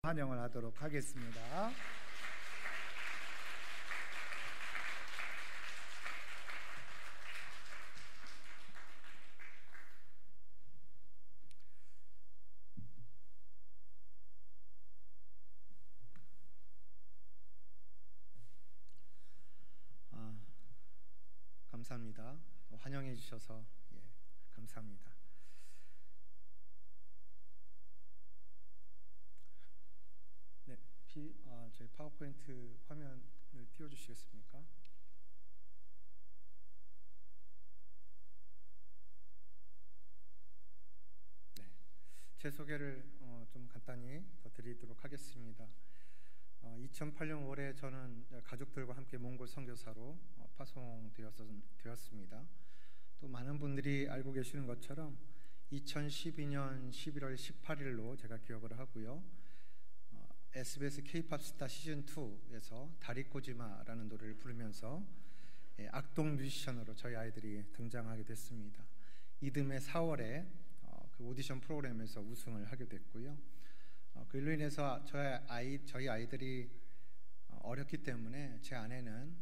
환영을 하도록 하겠습니다. 감사합니다. 환영해 주셔서 감사합니다. 네, 저희 파워포인트 화면을 띄워주시겠습니까? 네, 제 소개를 좀 간단히 더 드리도록 하겠습니다. 2008년 5월에 저는 가족들과 함께 몽골 선교사로 파송되었습니다. 또 많은 분들이 알고 계시는 것처럼 2012년 11월 18일로 제가 기억을 하고요. SBS K-팝 스타 시즌2에서 다리꼬지마라는 노래를 부르면서 악동 뮤지션으로 저희 아이들이 등장하게 됐습니다. 이듬해 4월에 그 오디션 프로그램에서 우승을 하게 됐고요. 그로 인해서 저희 아이들이 어렸기 때문에 제 아내는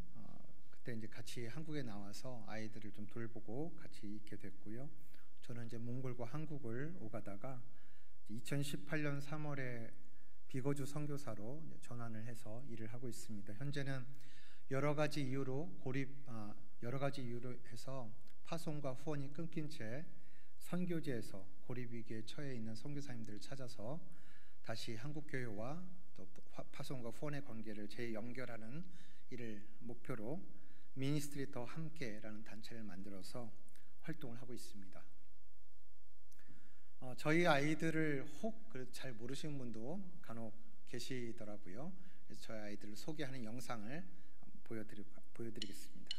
그때 이제 같이 한국에 나와서 아이들을 좀 돌보고 같이 있게 됐고요. 저는 이제 몽골과 한국을 오가다가 2018년 3월에 비거주 선교사로 전환을 해서 일을 하고 있습니다. 현재는 여러 가지 이유로 해서 파송과 후원이 끊긴 채 선교지에서 고립 위기에 처해 있는 선교사님들을 찾아서 다시 한국 교회와 또 파송과 후원의 관계를 재연결하는 일을 목표로 미니스트리 더 함께라는 단체를 만들어서 활동을 하고 있습니다. 저희 아이들을 혹 잘 모르시는 분도 간혹 계시더라고요. 그래서 저희 아이들을 소개하는 영상을 보여드리겠습니다.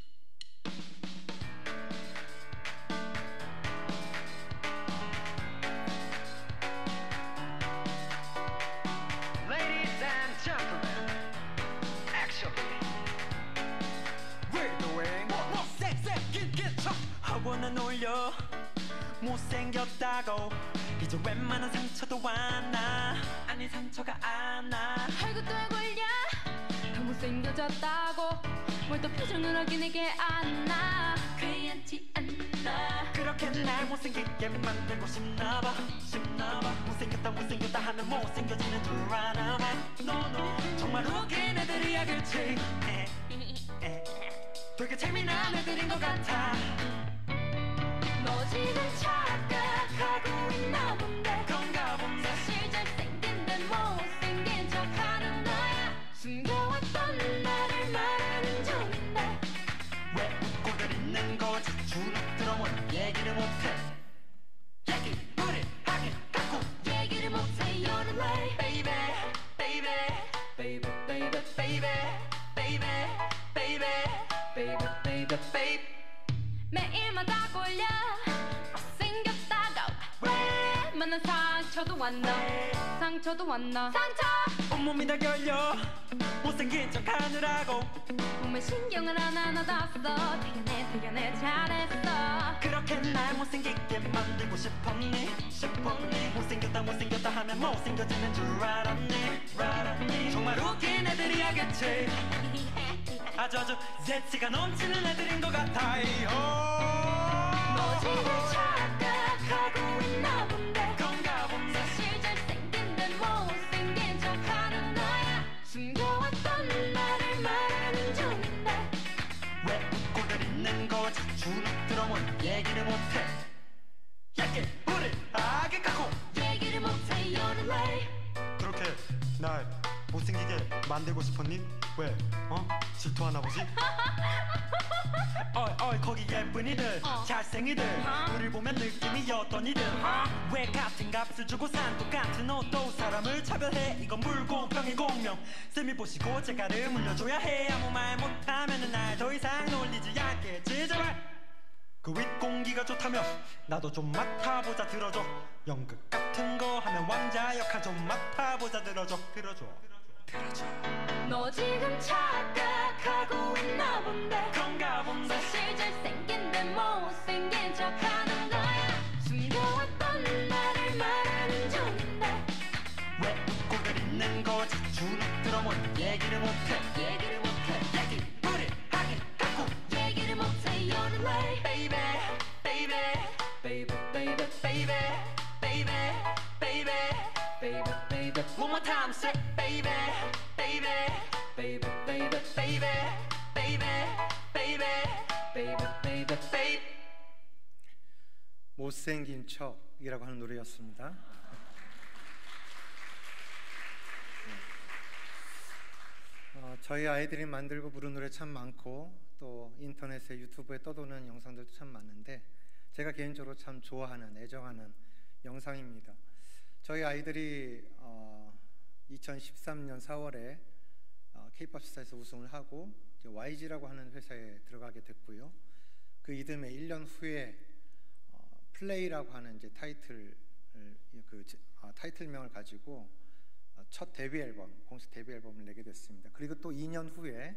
학원은 올려 못생겼다고 이제 웬만한 상처도 안나 아니 상처가 안나 알고 또 알고야 더 못생겨졌다고 뭘 또 표정을 확인하게 안나 괜찮지 않나 그렇게 날 못생기게 만들고 싶나봐 못생겼다 하면 못생겨지는 줄 아나봐 No 정말 웃긴 애들이야 그치 되게 재미난 애들인 것 같아 너 지금 착각하고 있나 본데 그런가 본데 사실 잘생긴데 못생긴 척하는 너야 숨겨왔던 나를 말하는 중인데 왜 웃고들 있는 거지 주눅 들어온 얘기를 못해 얘기를 하긴 갖고 얘기를 못해 You're late Baby Baby Baby Baby Baby Baby Baby Baby Baby Baby 매일마다 걸려 못생겼다가 왜 만난 상처도 왔나 상처 온몸이 다 결려 못생긴 척 하느라고 몸에 신경을 하나 넣었어 되게 잘했어 그렇게 날 못생기게 만들고 싶었니 못생겼다 하면 못생겨지는 줄 알았니 정말 웃긴 애들이야 그치 아주 재치가 넘치는 애들인 것 같아요 너 지금 착각하고 있나 본데 그런가 본데 사실 잘생긴데 못생긴 척하는 거야 숨겨왔던 나를 말하는 중인데 왜 웃고들 있는 거지 주눅 들어온 얘기를 못해 얘기를 하게 갖고 얘기를 못해 You're late 그렇게 날 못생기게 만들고 싶었니? 왜? 질투하나 보지? 어이 거기 예쁜이들 잘생이들 우릴 보면 느낌이 어떤이들 왜 같은 값을 주고 산 똑같은 옷도 사람을 차별해 이건 불공평의 공명 쌤이 보시고 제가를 물려줘야 해 아무 말 못하면은 날 더 이상 놀리지 않겠지 제발 그 윗공기가 좋다며 나도 좀 맡아보자 들어줘 연극 같은 거 하면 왕자 역할 좀 맡아보자 들어줘 너 지금 착각하고 있나 본데 그런가 본데 사실 잘생긴데 못생긴 척하는 거야 숨겨왔던 나를 말하는 중인데 왜 웃고들 있는 모르는 거 자주 들어본 얘기를 못해 얘기를 하긴 갖고 얘기를 못해 You're the way baby one more time say baby 못생긴 척이라고 하는 노래였습니다. 저희 아이들이 만들고 부른 노래 참 많고 또 인터넷에 유튜브에 떠도는 영상들도 참 많은데 제가 개인적으로 참 좋아하는 애정하는 영상입니다. 저희 아이들이 2013년 4월에 K-POP 스타에서 우승을 하고 YG라고 하는 회사에 들어가게 됐고요. 그 이듬해 1년 후에 플레이라고 하는 이제 타이틀명을 가지고 첫 데뷔 앨범, 공식 데뷔 앨범을 내게 됐습니다. 그리고 또 2년 후에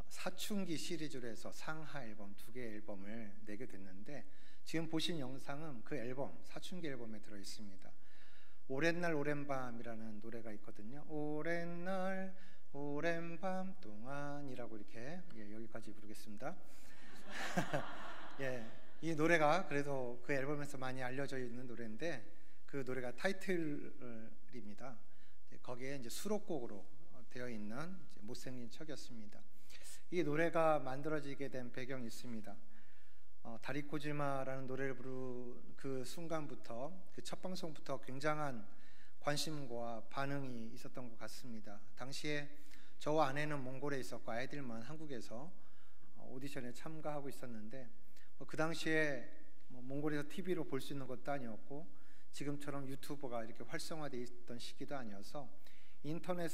사춘기 시리즈로 해서 상하 앨범 2개의 앨범을 내게 됐는데 지금 보신 영상은 그 앨범, 사춘기 앨범에 들어 있습니다. 오랜 날 오랜 밤이라는 노래가 있거든요. 오랜 날 오랜 밤 동안이라고 이렇게 여기까지 부르겠습니다. 이 노래가 그래도 그 앨범에서 많이 알려져 있는 노래인데 그 노래가 타이틀입니다. 거기에 이제 수록곡으로 되어 있는 못생긴 척이었습니다. 이 노래가 만들어지게 된 배경이 있습니다. 다리코지마라는 노래를 부른 그 순간부터 그 첫 방송부터 굉장한 관심과 반응이 있었던 것 같습니다. 당시에 저와 아내는 몽골에 있었고 아이들만 한국에서 오디션에 참가하고 있었는데 그 당시에 몽골에서 TV로 볼 수 있는 것도 아니었고 지금처럼 유튜버가 이렇게 활성화되어 있던 시기도 아니어서 인터넷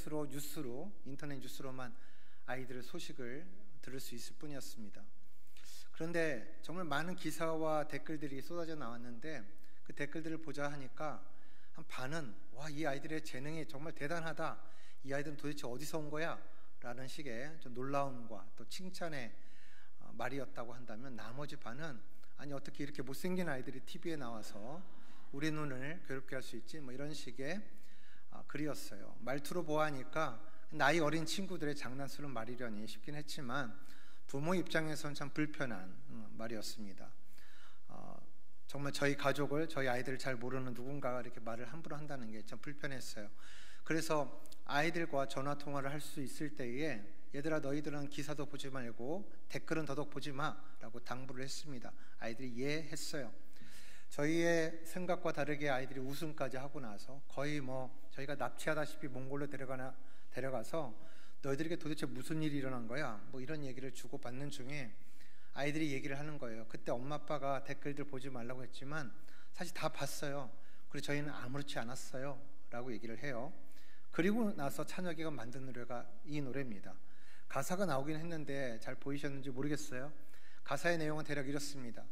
뉴스로만 아이들의 소식을 들을 수 있을 뿐이었습니다. 그런데 정말 많은 기사와 댓글들이 쏟아져 나왔는데 그 댓글들을 보자 하니까 한 반은 와, 이 아이들의 재능이 정말 대단하다, 이 아이들은 도대체 어디서 온 거야? 라는 식의 좀 놀라움과 또 칭찬의 말이었다고 한다면 나머지 반은 아니 어떻게 이렇게 못생긴 아이들이 TV에 나와서 우리 눈을 괴롭게 할 수 있지? 뭐 이런 식의 글이었어요. 말투로 보아하니까 나이 어린 친구들의 장난스러운 말이려니 싶긴 했지만 부모 입장에서는 참 불편한 말이었습니다. 정말 저희 가족을, 저희 아이들을 잘 모르는 누군가가 이렇게 말을 함부로 한다는 게 참 불편했어요. 그래서 아이들과 전화 통화를 할 수 있을 때에 얘들아 너희들은 기사도 보지 말고 댓글은 더더욱 보지 마 라고 당부를 했습니다. 아이들이 이해했어요. 저희의 생각과 다르게 아이들이 우승까지 하고 나서 거의 저희가 납치하다시피 몽골로 데려가서 너희들에게 도대체 무슨 일이 일어난 거야? 뭐 이런 얘기를 주고받는 중에 아이들이 얘기를 하는 거예요. 그때 엄마 아빠가 댓글들 보지 말라고 했지만 사실 다 봤어요. 그리고 저희는 아무렇지 않았어요 라고 얘기를 해요. 그리고 나서 찬혁이가 만든 노래가 이 노래입니다. 가사가 나오긴 했는데 잘 보이셨는지 모르겠어요. 가사의 내용은 대략 이렇습니다.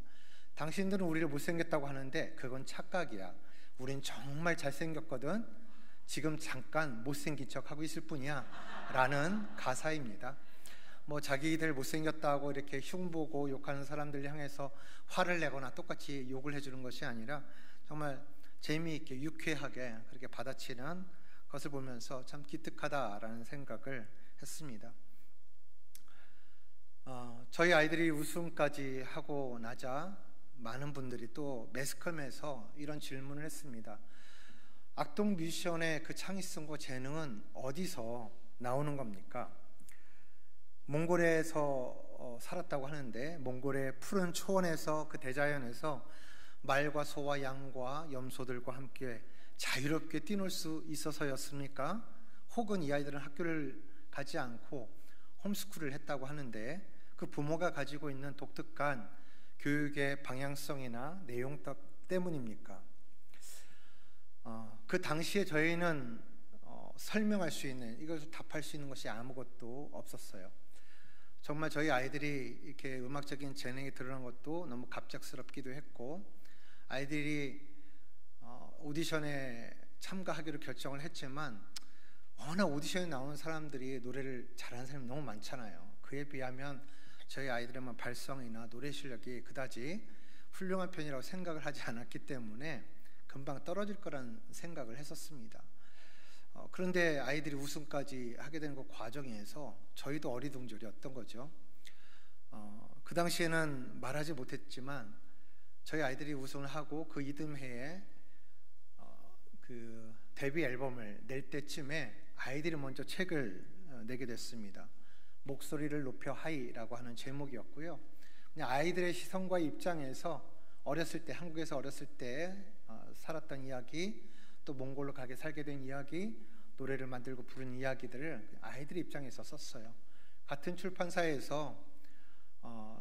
당신들은 우리를 못생겼다고 하는데 그건 착각이야. 우린 정말 잘생겼거든. 지금 잠깐 못생긴 척 하고 있을 뿐이야 라는 가사입니다. 자기들 못생겼다고 이렇게 흉보고 욕하는 사람들 향해서 화를 내거나 똑같이 욕을 해주는 것이 아니라 정말 재미있게 유쾌하게 그렇게 받아치는 것을 보면서 참 기특하다라는 생각을 했습니다. 저희 아이들이 우승까지 하고 나자 많은 분들이 또 매스컴에서 이런 질문을 했습니다. 악동 뮤지션의 그 창의성과 재능은 어디서 나오는 겁니까? 몽골에서 살았다고 하는데 몽골의 푸른 초원에서 그 대자연에서 말과 소와 양과 염소들과 함께 자유롭게 뛰놀 수 있어서였습니까? 혹은 이 아이들은 학교를 가지 않고 홈스쿨을 했다고 하는데 그 부모가 가지고 있는 독특한 교육의 방향성이나 내용 때문입니까? 그 당시에 저희는 설명할 수 있는, 이것을 답할 수 있는 것이 아무것도 없었어요. 정말 저희 아이들이 이렇게 음악적인 재능이 드러난 것도 너무 갑작스럽기도 했고 아이들이 오디션에 참가하기로 결정을 했지만 워낙 오디션에 나오는 사람들이 노래를 잘하는 사람이 너무 많잖아요. 그에 비하면 저희 아이들의 발성이나 노래 실력이 그다지 훌륭한 편이라고 생각을 하지 않았기 때문에 금방 떨어질 거란 생각을 했었습니다. 그런데 아이들이 우승까지 하게 되는 그 과정에서 저희도 어리둥절이었던 거죠. 그 당시에는 말하지 못했지만 저희 아이들이 우승을 하고 그 이듬해에 그 데뷔 앨범을 낼 때쯤에 아이들이 먼저 책을 내게 됐습니다. 목소리를 높여 하이라고 하는 제목이었고요. 그냥 아이들의 시선과 입장에서 어렸을 때, 한국에서 어렸을 때 살았던 이야기, 또 몽골로 가게 살게 된 이야기, 노래를 만들고 부른 이야기들을 아이들 입장에서 썼어요. 같은 출판사에서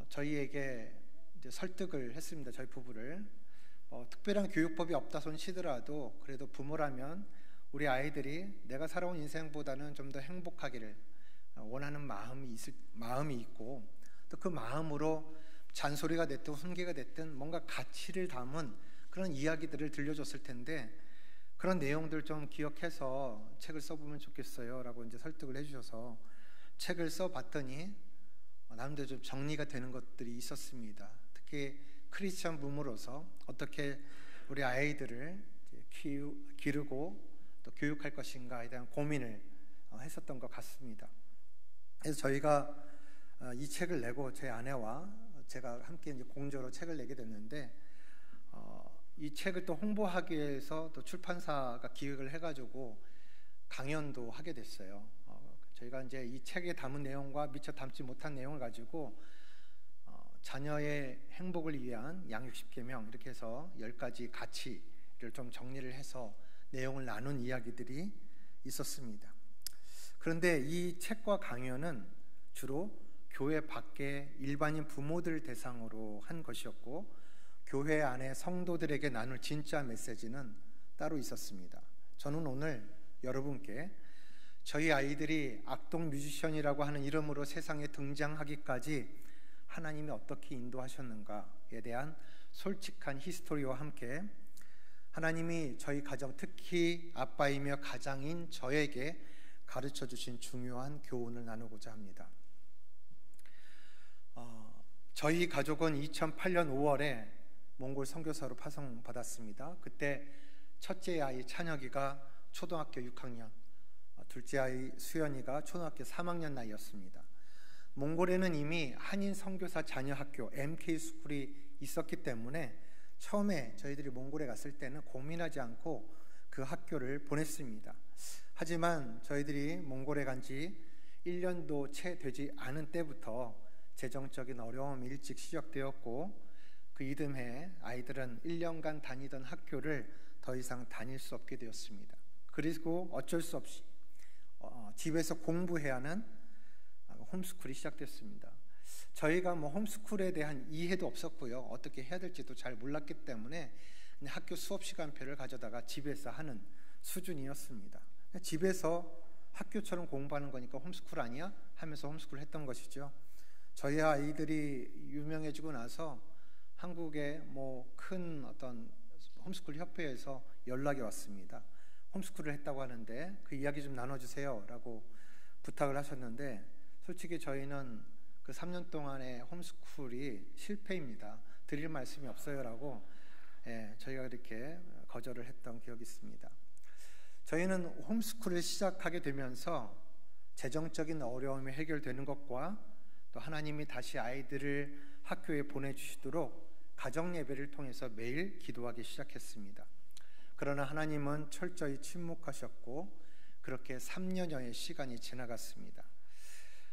저희에게 이제 설득을 했습니다. 저희 부부를. 특별한 교육법이 없다 손 치더라도 그래도 부모라면 우리 아이들이 내가 살아온 인생보다는 좀 더 행복하기를 원하는 마음이 있고, 또 그 마음으로 잔소리가 됐든 훈계가 됐든 뭔가 가치를 담은 그런 이야기들을 들려줬을 텐데, 그런 내용들 좀 기억해서 책을 써보면 좋겠어요 라고 이제 설득을 해주셔서 책을 써봤더니 나름대로 좀 정리가 되는 것들이 있었습니다. 특히 크리스천 부모로서 어떻게 우리 아이들을 기르고 또 교육할 것인가에 대한 고민을 했었던 것 같습니다. 그래서 저희가 이 책을 내고 제 아내와 제가 함께 이제 공저로 책을 내게 됐는데, 이 책을 또 홍보하기 위해서 또 출판사가 기획을 해가지고 강연도 하게 됐어요. 저희가 이제 이 책에 담은 내용과 미처 담지 못한 내용을 가지고 자녀의 행복을 위한 양육 10계명 이렇게 해서 10가지 가치를 좀 정리를 해서 내용을 나눈 이야기들이 있었습니다. 그런데 이 책과 강연은 주로 교회 밖에 일반인 부모들 대상으로 한 것이었고, 교회 안에 성도들에게 나눌 진짜 메시지는 따로 있었습니다. 저는 오늘 여러분께 저희 아이들이 악동 뮤지션이라고 하는 이름으로 세상에 등장하기까지 하나님이 어떻게 인도하셨는가에 대한 솔직한 히스토리와 함께 하나님이 저희 가정, 특히 아빠이며 가장인 저에게 가르쳐 주신 중요한 교훈을 나누고자 합니다. 저희 가족은 2008년 5월에 몽골 선교사로 파송받았습니다. 그때 첫째 아이 찬혁이가 초등학교 6학년, 둘째 아이 수연이가 초등학교 3학년 나이였습니다. 몽골에는 이미 한인 선교사 자녀 학교 MK스쿨이 있었기 때문에 처음에 저희들이 몽골에 갔을 때는 고민하지 않고 그 학교를 보냈습니다. 하지만 저희들이 몽골에 간 지 1년도 채 되지 않은 때부터 재정적인 어려움이 일찍 시작되었고, 그 이듬해 아이들은 1년간 다니던 학교를 더 이상 다닐 수 없게 되었습니다. 그리고 어쩔 수 없이 집에서 공부해야 하는 홈스쿨이 시작됐습니다. 저희가 홈스쿨에 대한 이해도 없었고요, 어떻게 해야 될지도 잘 몰랐기 때문에 그냥 학교 수업 시간표를 가져다가 집에서 하는 수준이었습니다. 집에서 학교처럼 공부하는 거니까 홈스쿨 아니야? 하면서 홈스쿨을 했던 것이죠. 저희 아이들이 유명해지고 나서 한국의 큰 어떤 홈스쿨 협회에서 연락이 왔습니다. 홈스쿨을 했다고 하는데 그 이야기 좀 나눠주세요 라고 부탁을 하셨는데, 솔직히 저희는 그 3년 동안의 홈스쿨이 실패입니다. 드릴 말씀이 없어요 라고 저희가 이렇게 거절을 했던 기억이 있습니다. 저희는 홈스쿨을 시작하게 되면서 재정적인 어려움이 해결되는 것과 또 하나님이 다시 아이들을 학교에 보내주시도록 가정 예배를 통해서 매일 기도하기 시작했습니다. 그러나 하나님은 철저히 침묵하셨고 그렇게 3년여의 시간이 지나갔습니다.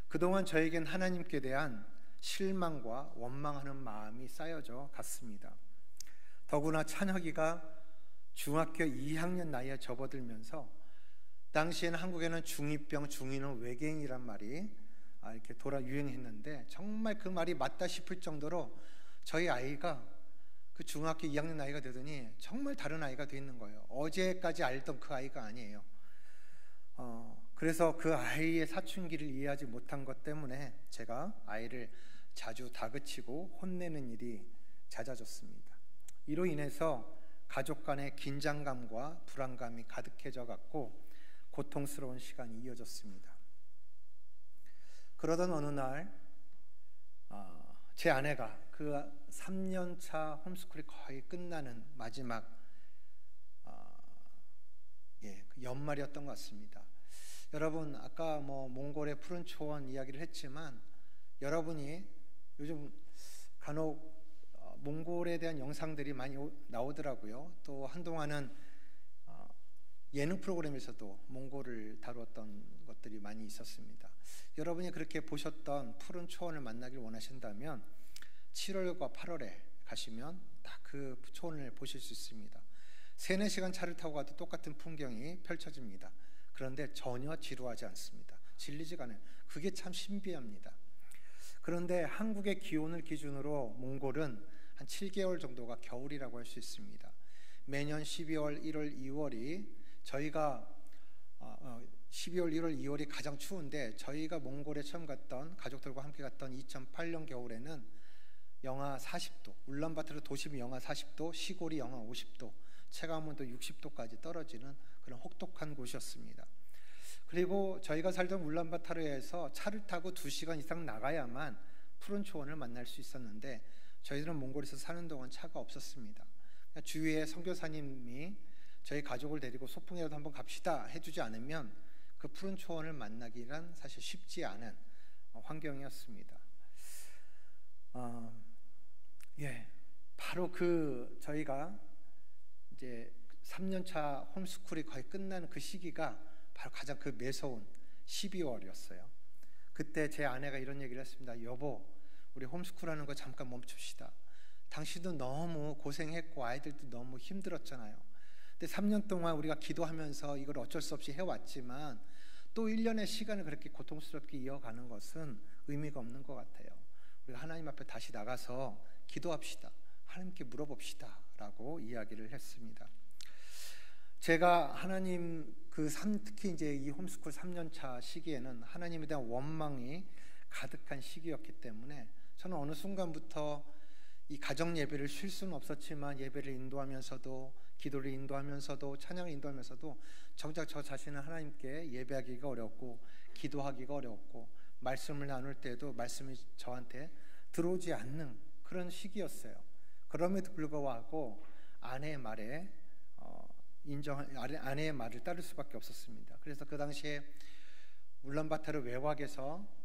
그동안 저에겐 하나님께 대한 실망과 원망하는 마음이 쌓여져 갔습니다. 더구나 찬혁이가 중학교 2학년 나이에 접어들면서, 당시에는 한국에는 중2병, 중2는 외계인이란 말이 이렇게 유행했는데 정말 그 말이 맞다 싶을 정도로 저희 아이가 그 중학교 2학년 나이가 되더니 정말 다른 아이가 돼 있는 거예요. 어제까지 알던 그 아이가 아니에요. 그래서 그 아이의 사춘기를 이해하지 못한 것 때문에 제가 아이를 자주 다그치고 혼내는 일이 잦아졌습니다. 이로 인해서 가족 간의 긴장감과 불안감이 가득해져 갔고 고통스러운 시간이 이어졌습니다. 그러던 어느 날 제 아내가 그 3년차 홈스쿨이 거의 끝나는 마지막 그 연말이었던 것 같습니다. 여러분 아까 몽골의 푸른 초원 이야기를 했지만 여러분이 요즘 간혹 몽골에 대한 영상들이 많이 나오더라고요. 또 한동안은 예능 프로그램에서도 몽골을 다루었던 것들이 많이 있었습니다. 여러분이 그렇게 보셨던 푸른 초원을 만나길 원하신다면 7월과 8월에 가시면 딱 그 초원을 보실 수 있습니다. 3-4시간 차를 타고 가도 똑같은 풍경이 펼쳐집니다. 그런데 전혀 지루하지 않습니다. 질리지가 않아요. 그게 참 신비합니다. 그런데 한국의 기온을 기준으로 몽골은 한 7개월 정도가 겨울이라고 할 수 있습니다. 매년 12월, 1월, 2월이 저희가 12월, 1월, 2월이 가장 추운데 저희가 몽골에 처음 갔던 가족들과 함께 갔던 2008년 겨울에는 영하 40도, 울란바토르 도심이 영하 40도, 시골이 영하 50도, 체감온도 60도까지 떨어지는 그런 혹독한 곳이었습니다. 그리고 저희가 살던 울란바토르에서 차를 타고 2시간 이상 나가야만 푸른 초원을 만날 수 있었는데 저희들은 몽골에서 사는 동안 차가 없었습니다. 주위에 선교사님이 저희 가족을 데리고 소풍이라도 한번 갑시다 해주지 않으면 그 푸른 초원을 만나기란 사실 쉽지 않은 환경이었습니다. 바로 저희가 이제 3년차 홈스쿨이 거의 끝나는 그 시기가 바로 가장 그 매서운 12월이었어요. 그때 제 아내가 이런 얘기를 했습니다. 여보, 우리 홈스쿨하는 거 잠깐 멈춥시다. 당신도 너무 고생했고 아이들도 너무 힘들었잖아요. 근데 3년 동안 우리가 기도하면서 이걸 어쩔 수 없이 해왔지만 또 1년의 시간을 그렇게 고통스럽게 이어가는 것은 의미가 없는 것 같아요. 우리가 하나님 앞에 다시 나가서 기도합시다. 하나님께 물어봅시다 라고 이야기를 했습니다. 제가 하나님 특히 이제 이 홈스쿨 3년차 시기에는 하나님에 대한 원망이 가득한 시기였기 때문에 저는 어느 순간부터 이 가정 예배를 쉴 수는 없었지만 예배를 인도하면서도 기도를 인도하면서도 찬양을 인도하면서도 정작 저 자신은 하나님께 예배하기가 어렵고 기도하기가 어렵고 말씀을 나눌 때도 말씀이 저한테 들어오지 않는 그런 시기였어요. 그럼에도 불구하고 아내의 말을 따를 수밖에 없었습니다. 그래서 그 당시에 울란바토르 외곽에서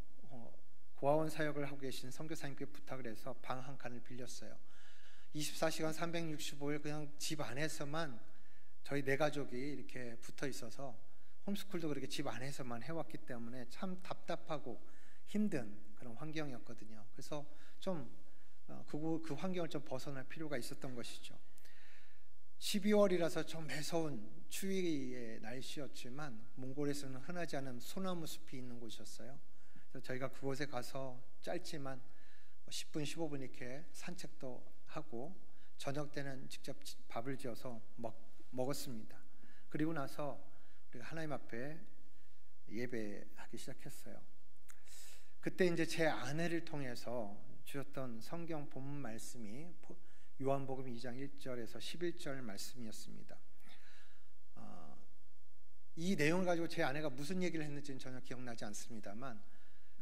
고아원 사역을 하고 계신 선교사님께 부탁을 해서 방 한 칸을 빌렸어요. 24시간 365일 그냥 집 안에서만 저희 4가족이 이렇게 붙어 있어서 홈스쿨도 그렇게 집 안에서만 해왔기 때문에 참 답답하고 힘든 그런 환경이었거든요. 그래서 좀 그 환경을 좀 벗어날 필요가 있었던 것이죠. 12월이라서 좀 매서운 추위의 날씨였지만 몽골에서는 흔하지 않은 소나무 숲이 있는 곳이었어요. 그래서 저희가 그곳에 가서 짧지만 10분, 15분 이렇게 산책도 하고 저녁 때는 직접 밥을 지어서 먹었습니다. 그리고 나서 우리가 하나님 앞에 예배하기 시작했어요. 그때 이제 제 아내를 통해서 주셨던 성경 본문 말씀이 요한복음 2장 1절에서 11절 말씀이었습니다. 이 내용을 가지고 제 아내가 무슨 얘기를 했는지는 전혀 기억나지 않습니다만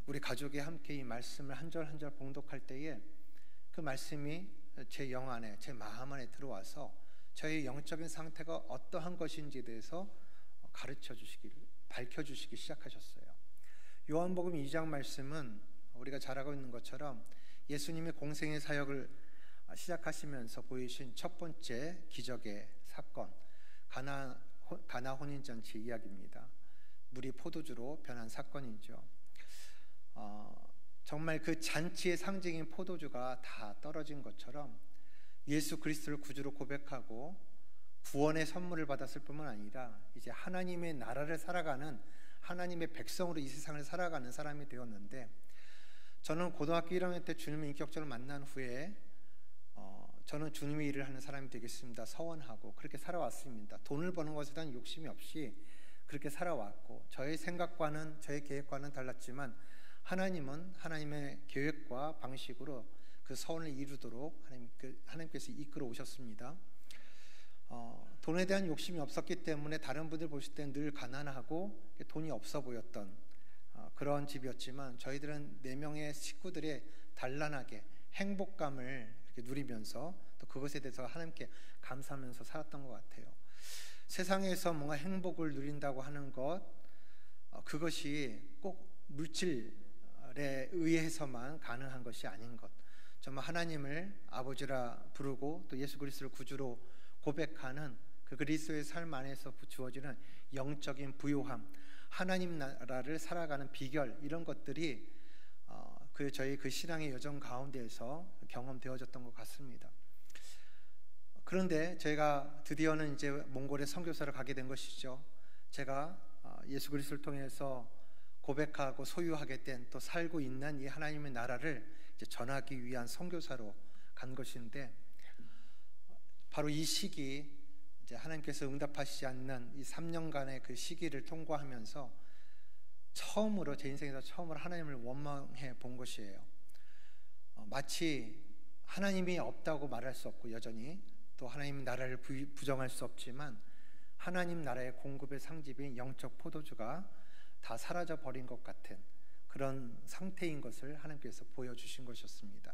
우리 가족이 함께 이 말씀을 한 절 한 절 봉독할 때에 그 말씀이 제 영 안에, 제 마음 안에 들어와서 저의 영적인 상태가 어떠한 것인지에 대해서 밝혀주시기 시작하셨어요. 요한복음 2장 말씀은 우리가 잘 알고 있는 것처럼 예수님의 공생의 사역을 시작하시면서 보이신 첫 번째 기적의 사건, 가나 혼인잔치 이야기입니다. 물이 포도주로 변한 사건이죠. 정말 그 잔치의 상징인 포도주가 다 떨어진 것처럼 예수 그리스도를 구주로 고백하고 구원의 선물을 받았을 뿐만 아니라 이제 하나님의 나라를 살아가는 하나님의 백성으로 이 세상을 살아가는 사람이 되었는데, 저는 고등학교 1학년 때 주님을 인격적으로 만난 후에 저는 주님의 일을 하는 사람이 되겠습니다 서원하고 그렇게 살아왔습니다. 돈을 버는 것에 대한 욕심이 없이 그렇게 살아왔고, 저의 생각과는, 저의 계획과는 달랐지만 하나님은 하나님의 계획과 방식으로 그 서원을 이루도록 하나님께서 이끌어 오셨습니다. 돈에 대한 욕심이 없었기 때문에 다른 분들 보실 때는 늘 가난하고 돈이 없어 보였던 그런 집이었지만, 저희들은 4명의 식구들의 단란하게 행복감을 이렇게 누리면서 또 그것에 대해서 하나님께 감사하면서 살았던 것 같아요. 세상에서 뭔가 행복을 누린다고 하는 것, 그것이 꼭 물질에 의해서만 가능한 것이 아닌 것, 정말 하나님을 아버지라 부르고 또 예수 그리스도를 구주로 고백하는 그 그리스도의 삶 안에서 주어지는 영적인 부요함, 하나님 나라를 살아가는 비결, 이런 것들이 저희 그 신앙의 여정 가운데에서 경험되어졌던 것 같습니다. 그런데 저희가 드디어는 이제 몽골에 선교사를 가게 된 것이죠. 제가 예수 그리스도를 통해서 고백하고 소유하게 된, 또 살고 있는 이 하나님의 나라를 이제 전하기 위한 선교사로 간 것인데, 바로 이 시기, 이제 하나님께서 응답하시지 않는 이 3년간의 그 시기를 통과하면서 처음으로, 제 인생에서 처음으로 하나님을 원망해 본 것이에요. 마치 하나님이 없다고 말할 수 없고, 여전히 또 하나님 나라를 부정할 수 없지만, 하나님 나라의 공급의 상집인 영적 포도주가 다 사라져 버린 것 같은 그런 상태인 것을 하나님께서 보여주신 것이었습니다.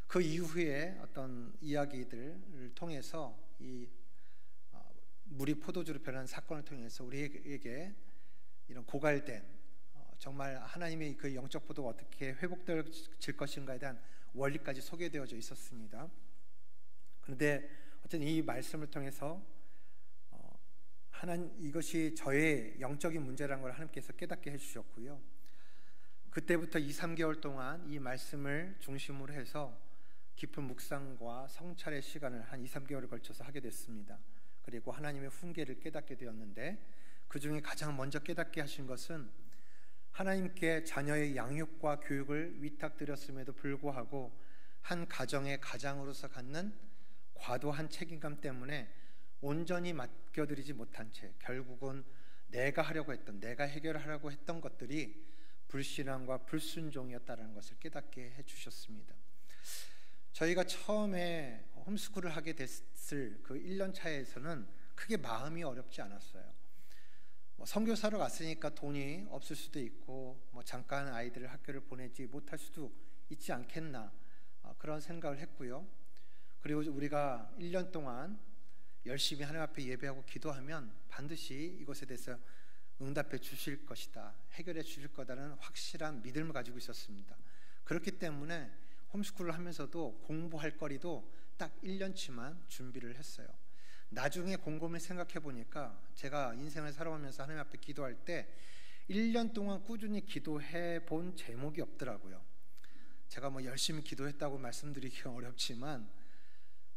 그 이후에 어떤 이야기들을 통해서 이 물이 포도주로 변한 사건을 통해서 우리에게 이런 고갈된, 정말 하나님의 그 영적 포도가 어떻게 회복될 것인가에 대한 원리까지 소개되어져 있었습니다. 그런데 어쨌든 이 말씀을 통해서 이것이 저의 영적인 문제라는 걸 하나님께서 깨닫게 해주셨고요. 그때부터 2-3개월 동안 이 말씀을 중심으로 해서 깊은 묵상과 성찰의 시간을 한 2-3개월에 걸쳐서 하게 됐습니다. 그리고 하나님의 훈계를 깨닫게 되었는데, 그 중에 가장 먼저 깨닫게 하신 것은 하나님께 자녀의 양육과 교육을 위탁드렸음에도 불구하고 한 가정의 가장으로서 갖는 과도한 책임감 때문에 온전히 맡겨드리지 못한 채 결국은 내가 하려고 했던, 내가 해결하려고 했던 것들이 불신앙과 불순종이었다는 것을 깨닫게 해주셨습니다. 저희가 처음에 홈스쿨을 하게 됐을 그 1년 차에서는 크게 마음이 어렵지 않았어요. 선교사로 갔으니까 돈이 없을 수도 있고, 잠깐 아이들을 학교를 보내지 못할 수도 있지 않겠나, 그런 생각을 했고요. 그리고 우리가 1년 동안 열심히 하나님 앞에 예배하고 기도하면 반드시 이것에 대해서 응답해 주실 것이다, 해결해 주실 거다라는 확실한 믿음을 가지고 있었습니다. 그렇기 때문에 홈스쿨을 하면서도 공부할 거리도 딱 1년치만 준비를 했어요. 나중에 곰곰이 생각해 보니까 제가 인생을 살아오면서 하나님 앞에 기도할 때 1년 동안 꾸준히 기도해 본 제목이 없더라고요. 제가 열심히 기도했다고 말씀드리기가 어렵지만,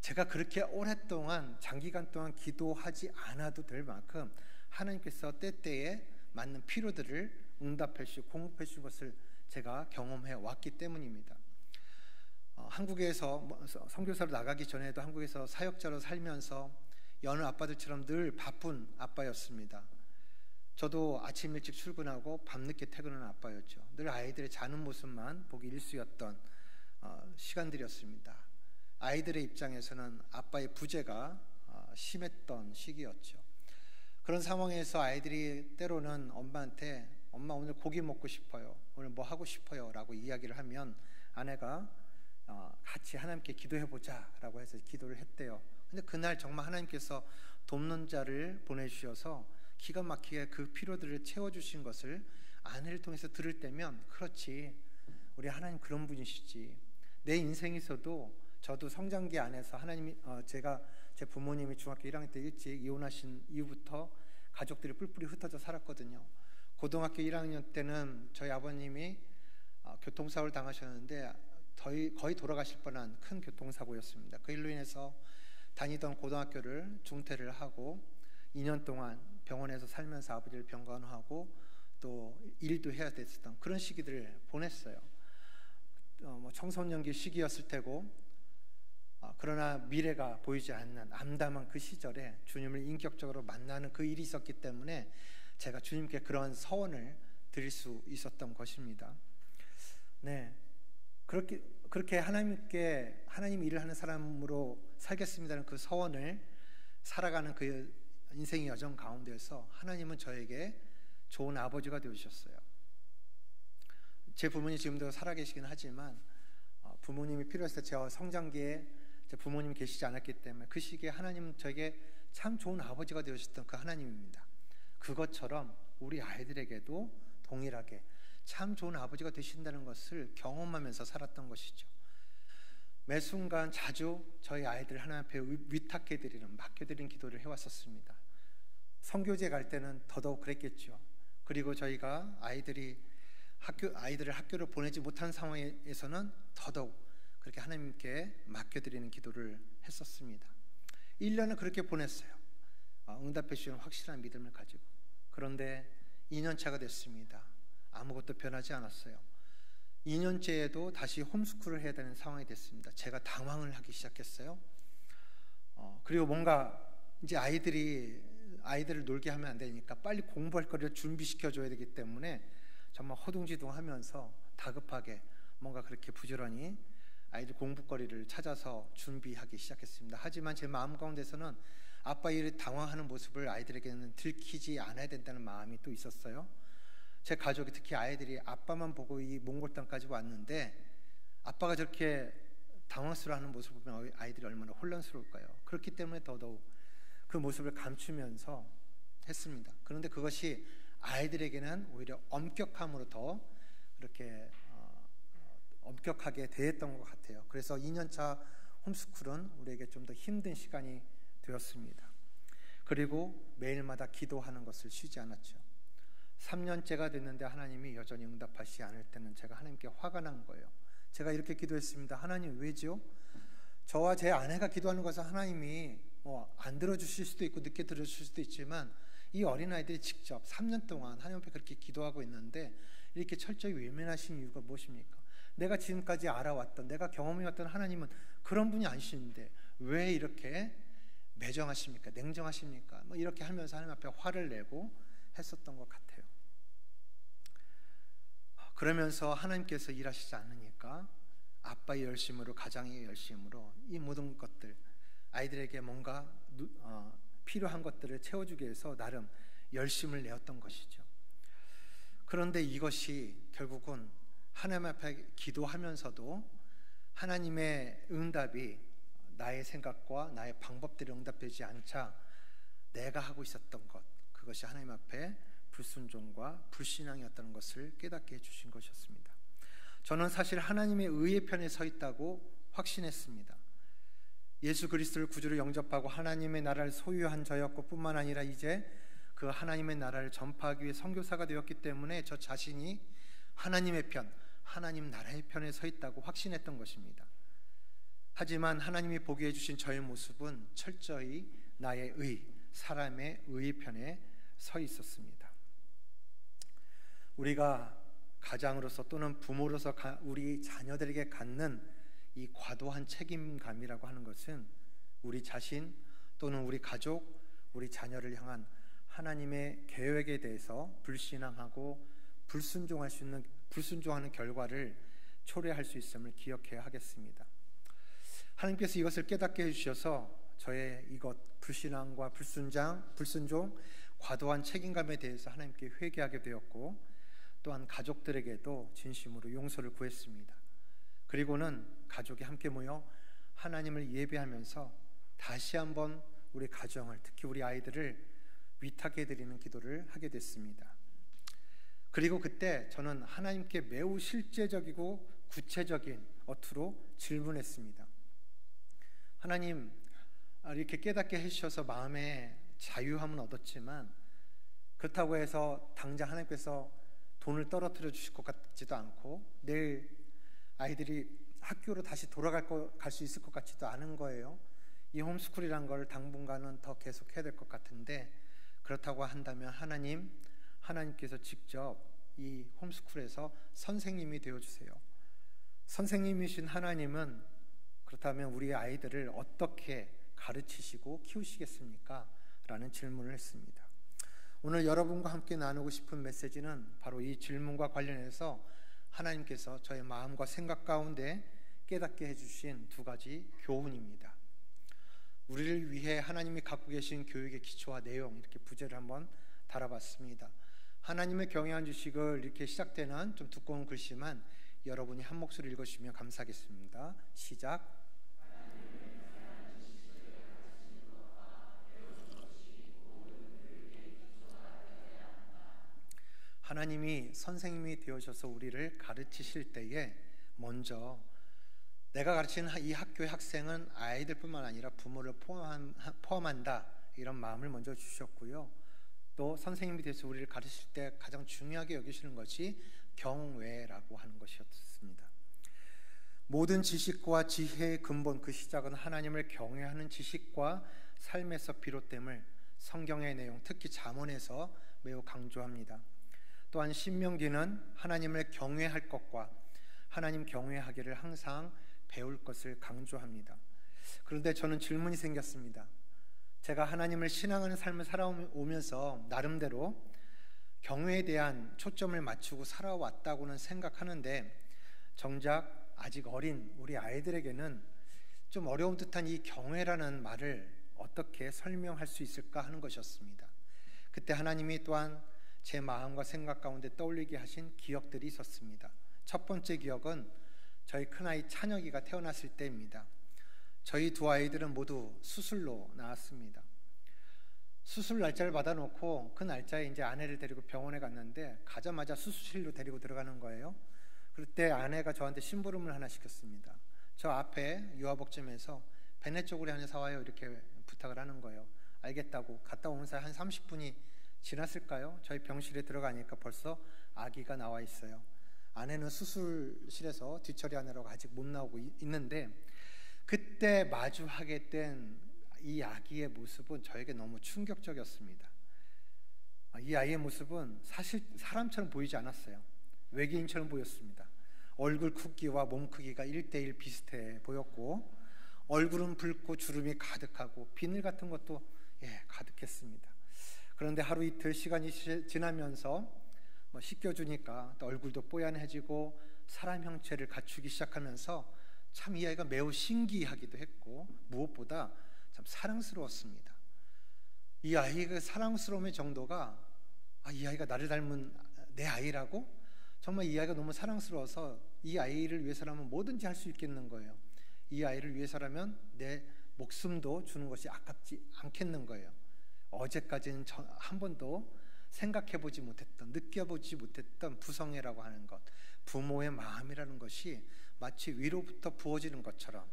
제가 그렇게 오랫동안 장기간 동안 기도하지 않아도 될 만큼 하나님께서 때때에 맞는 필요들을 응답해 주시고 공급해 주신 것을 제가 경험해 왔기 때문입니다. 한국에서 선교사로 나가기 전에도 한국에서 사역자로 살면서 여느 아빠들처럼 늘 바쁜 아빠였습니다. 저도 아침 일찍 출근하고 밤늦게 퇴근하는 아빠였죠. 늘 아이들의 자는 모습만 보기 일쑤였던 시간들이었습니다. 아이들의 입장에서는 아빠의 부재가 심했던 시기였죠. 그런 상황에서 아이들이 때로는 엄마한테 엄마 오늘 고기 먹고 싶어요, 오늘 뭐 하고 싶어요 라고 이야기를 하면 아내가 같이 하나님께 기도해보자 라고 해서 기도를 했대요. 근데 그날 정말 하나님께서 돕는 자를 보내주셔서 기가 막히게 그 필요들을 채워주신 것을 아내를 통해서 들을 때면, 그렇지, 우리 하나님 그런 분이시지. 내 인생에서도 저도 성장기 안에서 하나님이 제 부모님이 중학교 1학년 때 일찍 이혼하신 이후부터 가족들이 뿔뿔이 흩어져 살았거든요. 고등학교 1학년 때는 저희 아버님이 교통사고를 당하셨는데 거의 돌아가실 뻔한 큰 교통사고였습니다. 그 일로 인해서 다니던 고등학교를 중퇴를 하고 2년 동안 병원에서 살면서 아버지를 병간호하고 또 일도 해야 됐었던 그런 시기들을 보냈어요. 청소년기 시기였을 테고, 그러나 미래가 보이지 않는 암담한 그 시절에 주님을 인격적으로 만나는 그 일이 있었기 때문에 제가 주님께 그런 서원을 드릴 수 있었던 것입니다. 네, 그렇게 하나님 일을 하는 사람으로 살겠습니다는 그 서원을 살아가는 그 인생의 여정 가운데서 하나님은 저에게 좋은 아버지가 되어주셨어요. 제 부모님이 지금도 살아계시긴 하지만 부모님이 필요했을 때 제가 성장기에 제 부모님이 계시지 않았기 때문에 그 시기에 하나님은 저에게 참 좋은 아버지가 되셨던 그 하나님입니다. 그것처럼 우리 아이들에게도 동일하게 참 좋은 아버지가 되신다는 것을 경험하면서 살았던 것이죠. 매 순간 자주 저희 아이들 하나님 앞에 위탁해드리는, 맡겨드리는 기도를 해왔었습니다. 선교제 갈 때는 더더욱 그랬겠죠. 그리고 저희가 아이들을 학교를 보내지 못한 상황에서는 더더욱 그렇게 하나님께 맡겨드리는 기도를 했었습니다. 1년을 그렇게 보냈어요. 응답해 주시는 확실한 믿음을 가지고. 그런데 2년차가 됐습니다. 아무것도 변하지 않았어요. 2년째에도 다시 홈스쿨을 해야 되는 상황이 됐습니다. 제가 당황을 하기 시작했어요. 그리고 뭔가 이제 아이들을 놀게 하면 안 되니까 빨리 공부할 거를 준비시켜 줘야 되기 때문에 정말 허둥지둥하면서 다급하게 뭔가 그렇게 부지런히 아이들 공부거리를 찾아서 준비하기 시작했습니다. 하지만 제 마음 가운데서는 아빠 일을 당황하는 모습을 아이들에게는 들키지 않아야 된다는 마음이 또 있었어요. 제 가족이, 특히 아이들이 아빠만 보고 이 몽골 땅까지 왔는데 아빠가 저렇게 당황스러워하는 모습을 보면 아이들이 얼마나 혼란스러울까요? 그렇기 때문에 더더욱 그 모습을 감추면서 했습니다. 그런데 그것이 아이들에게는 오히려 엄격함으로 더 그렇게 엄격하게 대했던 것 같아요. 그래서 2년차 홈스쿨은 우리에게 좀 더 힘든 시간이 되었습니다. 그리고 매일마다 기도하는 것을 쉬지 않았죠. 3년째가 됐는데 하나님이 여전히 응답하시지 않을 때는 제가 하나님께 화가 난 거예요. 제가 이렇게 기도했습니다. 하나님, 왜죠? 저와 제 아내가 기도하는 것은 하나님이 안 들어주실 수도 있고 늦게 들어주실 수도 있지만 이 어린아이들이 직접 3년 동안 하나님 앞에 그렇게 기도하고 있는데 이렇게 철저히 외면하신 이유가 무엇입니까? 내가 지금까지 알아왔던, 내가 경험해왔던 하나님은 그런 분이 아니신데 왜 이렇게 매정하십니까? 냉정하십니까? 이렇게 하면서 하나님 앞에 화를 내고 했었던 것 같아요. 그러면서 하나님께서 일하시지 않으니까 아빠의 열심으로, 가장의 열심으로 이 모든 것들, 아이들에게 뭔가 필요한 것들을 채워주기 위해서 나름 열심을 내었던 것이죠. 그런데 이것이 결국은 하나님 앞에 기도하면서도 하나님의 응답이 나의 생각과 나의 방법대로 응답되지 않자 내가 하고 있었던 것, 그것이 하나님 앞에 불순종과 불신앙이었다는 것을 깨닫게 해주신 것이었습니다. 저는 사실 하나님의 의의 편에 서 있다고 확신했습니다. 예수 그리스도를 구주로 영접하고 하나님의 나라를 소유한 저였고 뿐만 아니라 이제 그 하나님의 나라를 전파하기 위해 선교사가 되었기 때문에 저 자신이 하나님의 편, 하나님 나라의 편에 서 있다고 확신했던 것입니다. 하지만 하나님이 보게 해주신 저의 모습은 철저히 나의 의, 사람의 의의 편에 서 있었습니다. 우리가 가장으로서 또는 부모로서 우리 자녀들에게 갖는 이 과도한 책임감이라고 하는 것은 우리 자신 또는 우리 가족, 우리 자녀를 향한 하나님의 계획에 대해서 불신앙하고 불순종하는 결과를 초래할 수 있음을 기억해야 하겠습니다. 하나님께서 이것을 깨닫게 해주셔서 저의 이것 불신앙과 불순종, 과도한 책임감에 대해서 하나님께 회개하게 되었고 또한 가족들에게도 진심으로 용서를 구했습니다. 그리고는 가족이 함께 모여 하나님을 예배하면서 다시 한번 우리 가정을, 특히 우리 아이들을 위탁해드리는 기도를 하게 됐습니다. 그리고 그때 저는 하나님께 매우 실제적이고 구체적인 어투로 질문했습니다. 하나님, 이렇게 깨닫게 해주셔서 마음에 자유함은 얻었지만 그렇다고 해서 당장 하나님께서 돈을 떨어뜨려 주실 것 같지도 않고 내일 아이들이 학교로 다시 갈 수 있을 것 같지도 않은 거예요. 이 홈스쿨이란 걸 당분간은 더 계속 해야 될 것 같은데 그렇다고 한다면 하나님께서 직접 이 홈스쿨에서 선생님이 되어주세요. 선생님이신 하나님은 그렇다면 우리 아이들을 어떻게 가르치시고 키우시겠습니까? 라는 질문을 했습니다. 오늘 여러분과 함께 나누고 싶은 메시지는 바로 이 질문과 관련해서 하나님께서 저의 마음과 생각 가운데 깨닫게 해주신 두 가지 교훈입니다. 우리를 위해 하나님이 갖고 계신 교육의 기초와 내용, 이렇게 부제를 한번 달아봤습니다. 하나님의 경외한 주식을 이렇게 시작되는 좀 두꺼운 글씨만 여러분이 한 목소리 읽어주시면 감사하겠습니다. 시작. 하나님이 선생님이 되어셔서 우리를 가르치실 때에 먼저 내가 가르치는 이 학교의 학생은 아이들뿐만 아니라 부모를 포함한다, 이런 마음을 먼저 주셨고요. 또 선생님이 되어서 우리를 가르칠 때 가장 중요하게 여기시는 것이 경외라고 하는 것이었습니다. 모든 지식과 지혜의 근본, 그 시작은 하나님을 경외하는 지식과 삶에서 비롯됨을 성경의 내용, 특히 잠언에서 매우 강조합니다. 또한 신명기는 하나님을 경외할 것과 하나님 경외하기를 항상 배울 것을 강조합니다. 그런데 저는 질문이 생겼습니다. 제가 하나님을 신앙하는 삶을 살아오면서 나름대로 경외에 대한 초점을 맞추고 살아왔다고는 생각하는데, 정작 아직 어린 우리 아이들에게는 좀 어려운 듯한 이 경외라는 말을 어떻게 설명할 수 있을까 하는 것이었습니다. 그때 하나님이 또한 제 마음과 생각 가운데 떠올리게 하신 기억들이 있었습니다. 첫 번째 기억은 저희 큰아이 찬혁이가 태어났을 때입니다. 저희 두 아이들은 모두 수술로 나왔습니다. 수술 날짜를 받아놓고 그 날짜에 이제 아내를 데리고 병원에 갔는데, 가자마자 수술실로 데리고 들어가는 거예요. 그때 아내가 저한테 심부름을 하나 시켰습니다. 저 앞에 유아복지점에서 베네 쪼그리 하나 사와요, 이렇게 부탁을 하는 거예요. 알겠다고 갔다 오는 사이 한 30분이 지났을까요? 저희 병실에 들어가니까 벌써 아기가 나와 있어요. 아내는 수술실에서 뒤처리하느라고 아직 못 나오고 있는데, 그때 마주하게 된 이 아기의 모습은 저에게 너무 충격적이었습니다. 이 아이의 모습은 사실 사람처럼 보이지 않았어요. 외계인처럼 보였습니다. 얼굴 크기와 몸 크기가 1:1 비슷해 보였고, 얼굴은 붉고 주름이 가득하고 비늘 같은 것도 가득했습니다. 그런데 하루 이틀 시간이 지나면서 씻겨주니까 또 얼굴도 뽀얀해지고 사람 형체를 갖추기 시작하면서 참 이 아이가 매우 신기하기도 했고, 무엇보다 참 사랑스러웠습니다. 이 아이의 그 사랑스러움의 정도가, 이 아이가 나를 닮은 내 아이라고? 정말 이 아이가 너무 사랑스러워서 이 아이를 위해서라면 뭐든지 할 수 있겠는 거예요. 이 아이를 위해서라면 내 목숨도 주는 것이 아깝지 않겠는 거예요. 어제까지는 한 번도 생각해보지 못했던, 느껴보지 못했던 부성애라고 하는 것, 부모의 마음이라는 것이 마치 위로부터 부어지는 것처럼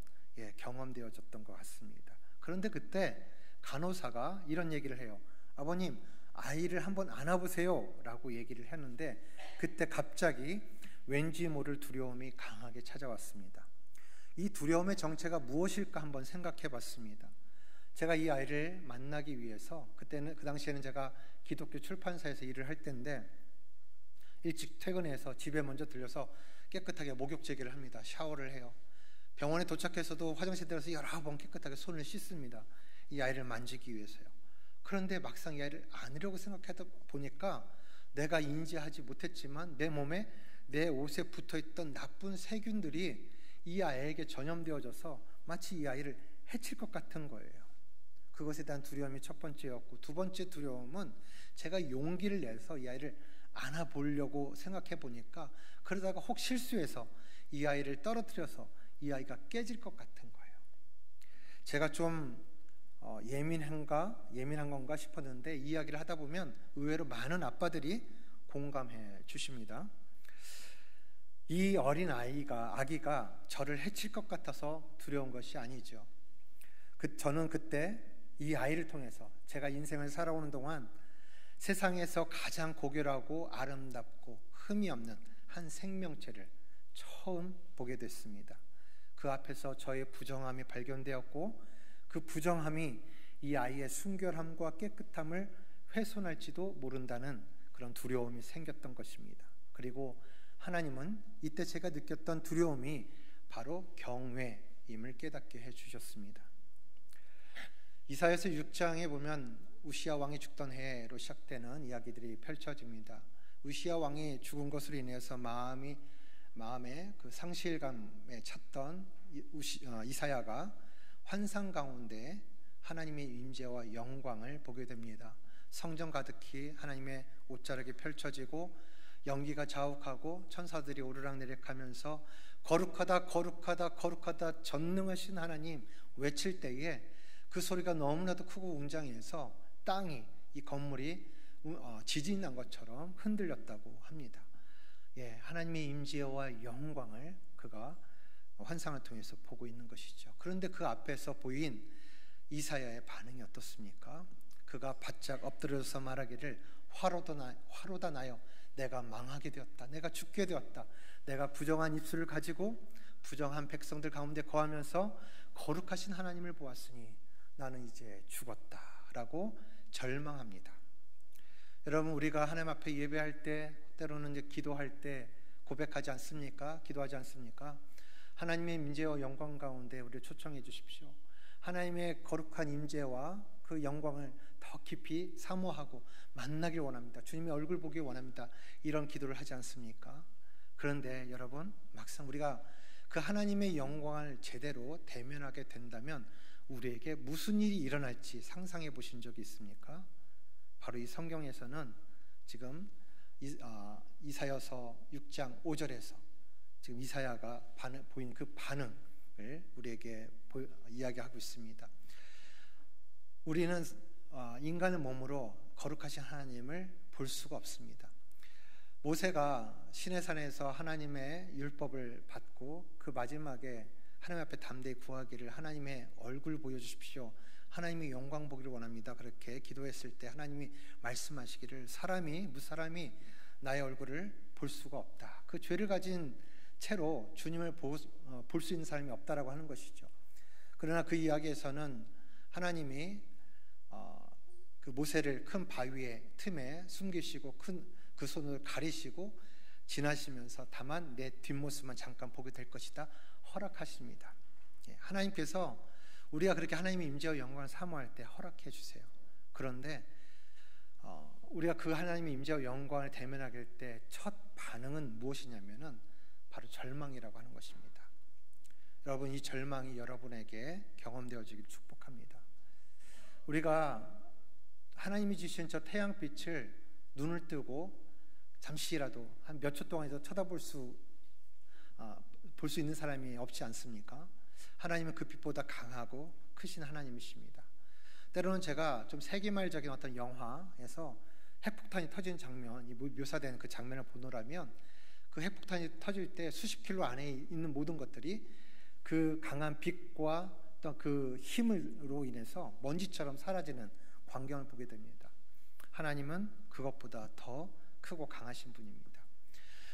경험되어졌던 것 같습니다. 그런데 그때 간호사가 이런 얘기를 해요. 아버님, 아이를 한번 안아보세요 라고 얘기를 했는데, 그때 갑자기 왠지 모를 두려움이 강하게 찾아왔습니다. 이 두려움의 정체가 무엇일까 한번 생각해 봤습니다. 제가 이 아이를 만나기 위해서, 그 당시에는 제가 기독교 출판사에서 일을 할 때인데, 일찍 퇴근해서 집에 먼저 들려서 깨끗하게 목욕제기를 합니다. 샤워를 해요. 병원에 도착해서도 화장실 들어서 여러 번 깨끗하게 손을 씻습니다. 이 아이를 만지기 위해서요. 그런데 막상 이 아이를 안으려고 생각하다 보니까 내가 인지하지 못했지만 내 몸에, 내 옷에 붙어있던 나쁜 세균들이 이 아이에게 전염되어져서 마치 이 아이를 해칠 것 같은 거예요. 그것에 대한 두려움이 첫 번째였고, 두 번째 두려움은 제가 용기를 내서 이 아이를 안아보려고 생각해 보니까, 그러다가 혹 실수해서 이 아이를 떨어뜨려서 이 아이가 깨질 것 같은 거예요. 제가 좀 예민한 건가 싶었는데, 이 이야기를 하다 보면 의외로 많은 아빠들이 공감해 주십니다. 이 어린 아기가 저를 해칠 것 같아서 두려운 것이 아니죠. 저는 그때 이 아이를 통해서 제가 인생을 살아오는 동안 세상에서 가장 고결하고 아름답고 흠이 없는 한 생명체를 처음 보게 됐습니다. 그 앞에서 저의 부정함이 발견되었고, 그 부정함이 이 아이의 순결함과 깨끗함을 훼손할지도 모른다는 그런 두려움이 생겼던 것입니다. 그리고 하나님은 이때 제가 느꼈던 두려움이 바로 경외임을 깨닫게 해주셨습니다. 이사야서 6장에 보면 우시야 왕이 죽던 해로 시작되는 이야기들이 펼쳐집니다. 우시야 왕이 죽은 것으로 인해서 마음에 그 상실감에 찼던 이사야가 환상 가운데 하나님의 임재와 영광을 보게 됩니다. 성전 가득히 하나님의 옷자락이 펼쳐지고 연기가 자욱하고 천사들이 오르락내리락하면서 거룩하다 거룩하다 거룩하다 전능하신 하나님 외칠 때에 그 소리가 너무나도 크고 웅장해서 땅이, 이 건물이 지진이 난 것처럼 흔들렸다고 합니다. 하나님의 임재와 영광을 그가 환상을 통해서 보고 있는 것이죠. 그런데 그 앞에서 보인 이사야의 반응이 어떻습니까? 그가 바짝 엎드려서 말하기를 화로다 나여 내가 망하게 되었다. 내가 죽게 되었다. 내가 부정한 입술을 가지고 부정한 백성들 가운데 거하면서 거룩하신 하나님을 보았으니 나는 이제 죽었다 라고 절망합니다. 여러분, 우리가 하나님 앞에 예배할 때, 때로는 이제 기도할 때 고백하지 않습니까? 기도하지 않습니까? 하나님의 임재와 영광 가운데 우리를 초청해 주십시오. 하나님의 거룩한 임재와 그 영광을 더 깊이 사모하고 만나길 원합니다. 주님의 얼굴 보길 원합니다. 이런 기도를 하지 않습니까? 그런데 여러분, 막상 우리가 그 하나님의 영광을 제대로 대면하게 된다면 우리에게 무슨 일이 일어날지 상상해 보신 적이 있습니까? 바로 이 성경에서는 지금 이사야서 6장 5절에서 지금 이사야가 보인 그 반응을 우리에게 이야기하고 있습니다. 우리는 인간의 몸으로 거룩하신 하나님을 볼 수가 없습니다. 모세가 시내산에서 하나님의 율법을 받고 그 마지막에 하나님 앞에 담대히 구하기를 하나님의 얼굴 보여주십시오. 하나님의 영광 보기를 원합니다. 그렇게 기도했을 때 하나님이 말씀하시기를 무사람이 나의 얼굴을 볼 수가 없다. 그 죄를 가진 채로 주님을 볼 수 있는 사람이 없다라고 하는 것이죠. 그러나 그 이야기에서는 하나님이 그 모세를 큰 바위의 틈에 숨기시고 그 손을 가리시고 지나시면서 다만 내 뒷모습만 잠깐 보게 될 것이다 허락하십니다. 하나님께서 우리가 그렇게 하나님의 임재와 영광을 사모할 때 허락해 주세요. 그런데 우리가 그 하나님의 임재와 영광을 대면하게 될 때 첫 반응은 무엇이냐면은 바로 절망이라고 하는 것입니다. 여러분, 이 절망이 여러분에게 경험되어지길 축복합니다. 우리가 하나님이 주신 저 태양빛을 눈을 뜨고 잠시라도 한 몇 초 동안에도 쳐다볼 볼 수 있는 사람이 없지 않습니까? 하나님은 그 빛보다 강하고 크신 하나님이십니다. 때로는 제가 좀 세기말적인 어떤 영화에서 핵폭탄이 터지는 장면이 묘사되는 그 장면을 보노라면 그 핵폭탄이 터질 때 수십 킬로 안에 있는 모든 것들이 그 강한 빛과 또 그 힘으로 인해서 먼지처럼 사라지는 광경을 보게 됩니다. 하나님은 그것보다 더 크고 강하신 분입니다.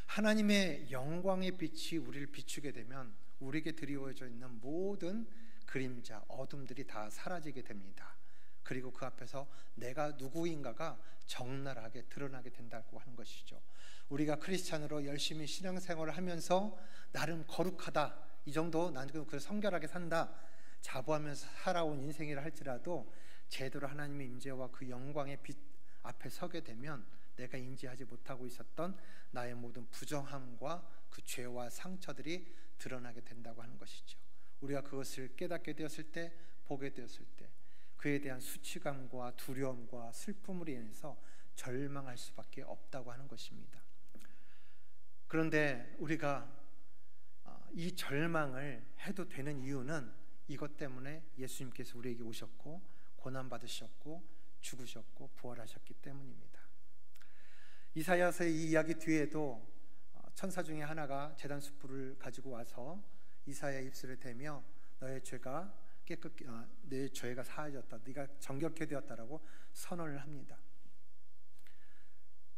하나님의 영광의 빛이 우리를 비추게 되면 우리에게 드리워져 있는 모든 그림자, 어둠들이 다 사라지게 됩니다. 그리고 그 앞에서 내가 누구인가가 적나라하게 드러나게 된다고 하는 것이죠. 우리가 크리스찬으로 열심히 신앙생활을 하면서 나름 거룩하다, 이 정도 나는 그 성결하게 산다, 자부하면서 살아온 인생이라 할지라도 제대로 하나님의 임재와 그 영광의 빛 앞에 서게 되면 내가 인지하지 못하고 있었던 나의 모든 부정함과 그 죄와 상처들이 드러나게 된다고 하는 것이죠. 우리가 그것을 깨닫게 되었을 때, 보게 되었을 때 그에 대한 수치감과 두려움과 슬픔으로 인해서 절망할 수밖에 없다고 하는 것입니다. 그런데 우리가 이 절망을 해도 되는 이유는 이것 때문에 예수님께서 우리에게 오셨고 고난받으셨고 죽으셨고 부활하셨기 때문입니다. 이사야서의 이 이야기 뒤에도 천사 중에 하나가 제단 숯불을 가지고 와서 이사야의 입술을 대며 너의 죄가 내 죄가 사하여졌다, 네가 정결케 되었다라고 선언을 합니다.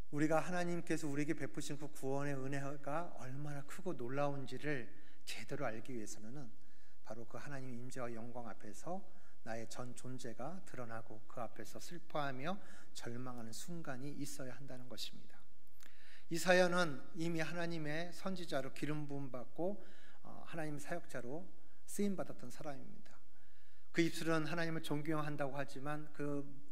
우리가 하나님께서 우리에게 베푸신 그 구원의 은혜가 얼마나 크고 놀라운지를 제대로 알기 위해서는 바로 그 하나님의 임재와 영광 앞에서 나의 전 존재가 드러나고 그 앞에서 슬퍼하며 절망하는 순간이 있어야 한다는 것입니다. 이사야는 이미 하나님의 선지자로 기름 부음 받고 하나님의 사역자로 쓰임 받았던 사람입니다. 그 입술은 하나님을 존경한다고 하지만 그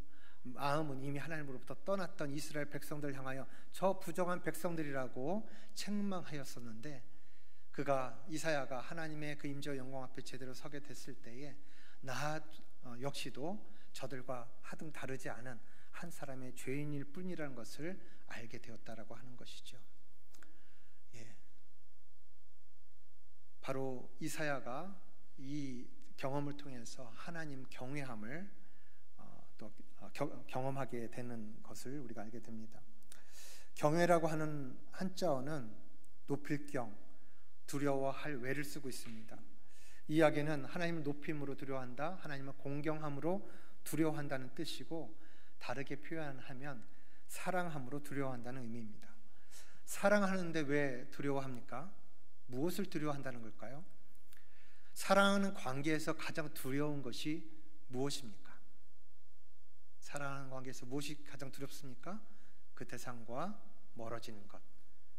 마음은 이미 하나님으로부터 떠났던 이스라엘 백성들을 향하여 저 부정한 백성들이라고 책망하였었는데, 이사야가 하나님의 그 임재와 영광 앞에 제대로 서게 됐을 때에 나 역시도 저들과 하등 다르지 않은 한 사람의 죄인일 뿐이라는 것을 알게 되었다라고 하는 것이죠. 바로 이사야가 이 경험을 통해서 하나님 경외함을 또 경험하게 되는 것을 우리가 알게 됩니다. 경외라고 하는 한자어는 높일 경, 두려워할 외를 쓰고 있습니다. 이 이야기는 하나님을 높임으로 두려워한다, 하나님을 공경함으로 두려워한다는 뜻이고, 다르게 표현하면 사랑함으로 두려워한다는 의미입니다. 사랑하는데 왜 두려워합니까? 무엇을 두려워한다는 걸까요? 사랑하는 관계에서 가장 두려운 것이 무엇입니까? 사랑하는 관계에서 무엇이 가장 두렵습니까? 그 대상과 멀어지는 것,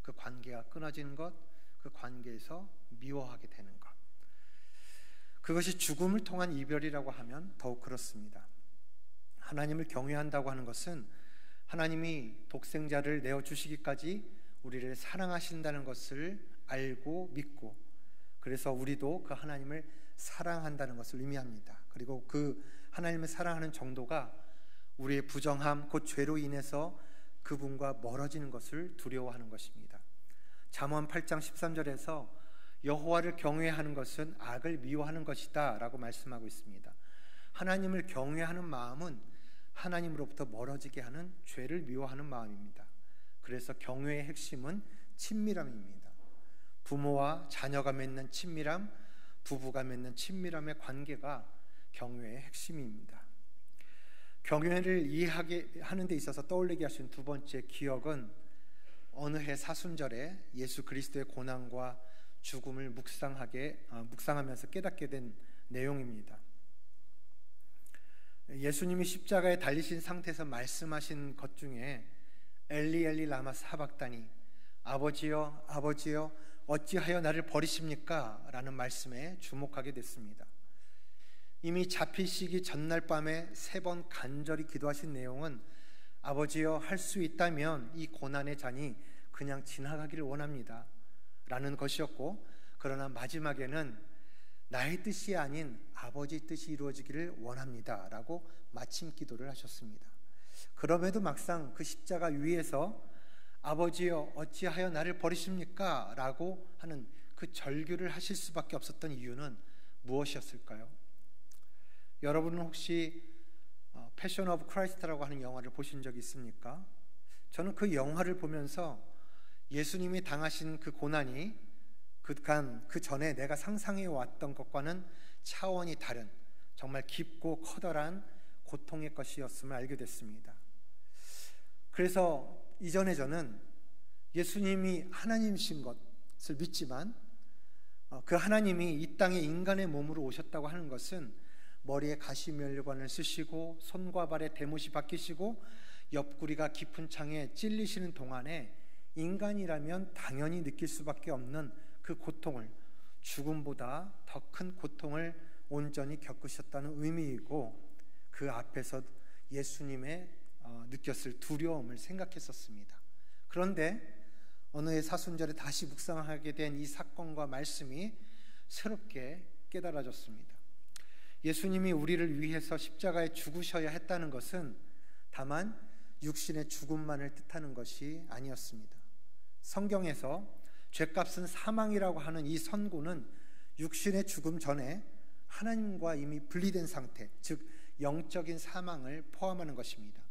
그 관계가 끊어지는 것, 그 관계에서 미워하게 되는 것. 그것이 죽음을 통한 이별이라고 하면 더욱 그렇습니다. 하나님을 경외한다고 하는 것은 하나님이 독생자를 내어주시기까지 우리를 사랑하신다는 것을 알고 믿고, 그래서 우리도 그 하나님을 사랑한다는 것을 의미합니다. 그리고 그 하나님을 사랑하는 정도가 우리의 부정함, 곧 죄로 인해서 그분과 멀어지는 것을 두려워하는 것입니다. 잠언 8장 13절에서 여호와를 경외하는 것은 악을 미워하는 것이다 라고 말씀하고 있습니다. 하나님을 경외하는 마음은 하나님으로부터 멀어지게 하는 죄를 미워하는 마음입니다. 그래서 경외의 핵심은 친밀함입니다. 부모와 자녀가 맺는 친밀함, 부부가 맺는 친밀함의 관계가 경외의 핵심입니다. 경외를 이해하게 하는 데 있어서 떠올리게 하신 두 번째 기억은 어느 해 사순절에 예수 그리스도의 고난과 죽음을 묵상하면서 깨닫게 된 내용입니다. 예수님이 십자가에 달리신 상태에서 말씀하신 것 중에 엘리 엘리 라마 사박다니, 아버지여 아버지여 어찌하여 나를 버리십니까? 라는 말씀에 주목하게 됐습니다. 이미 잡히시기 전날 밤에 3번 간절히 기도하신 내용은 아버지여 할 수 있다면 이 고난의 잔이 그냥 지나가기를 원합니다 라는 것이었고, 그러나 마지막에는 나의 뜻이 아닌 아버지 뜻이 이루어지기를 원합니다 라고 마침 기도를 하셨습니다. 그럼에도 막상 그 십자가 위에서 아버지여 어찌하여 나를 버리십니까? 라고 하는 그 절규를 하실 수밖에 없었던 이유는 무엇이었을까요? 여러분은 혹시 패션 오브 크라이스트라고 하는 영화를 보신 적이 있습니까? 저는 그 영화를 보면서 예수님이 당하신 그 고난이 그 전에 내가 상상해 왔던 것과는 차원이 다른 정말 깊고 커다란 고통의 것이었음을 알게 됐습니다. 그래서 이전에 저는 예수님이 하나님이신 것을 믿지만 그 하나님이 이 땅에 인간의 몸으로 오셨다고 하는 것은 머리에 가시면류관을 쓰시고 손과 발에 대못이 박히시고 옆구리가 깊은 창에 찔리시는 동안에 인간이라면 당연히 느낄 수밖에 없는 그 고통을, 죽음보다 더 큰 고통을 온전히 겪으셨다는 의미이고, 그 앞에서 예수님의 느꼈을 두려움을 생각했었습니다. 그런데 어느 해 사순절에 다시 묵상하게 된 이 사건과 말씀이 새롭게 깨달아졌습니다. 예수님이 우리를 위해서 십자가에 죽으셔야 했다는 것은 다만 육신의 죽음만을 뜻하는 것이 아니었습니다. 성경에서 죄값은 사망이라고 하는 이 선고는 육신의 죽음 전에 하나님과 이미 분리된 상태, 즉 영적인 사망을 포함하는 것입니다.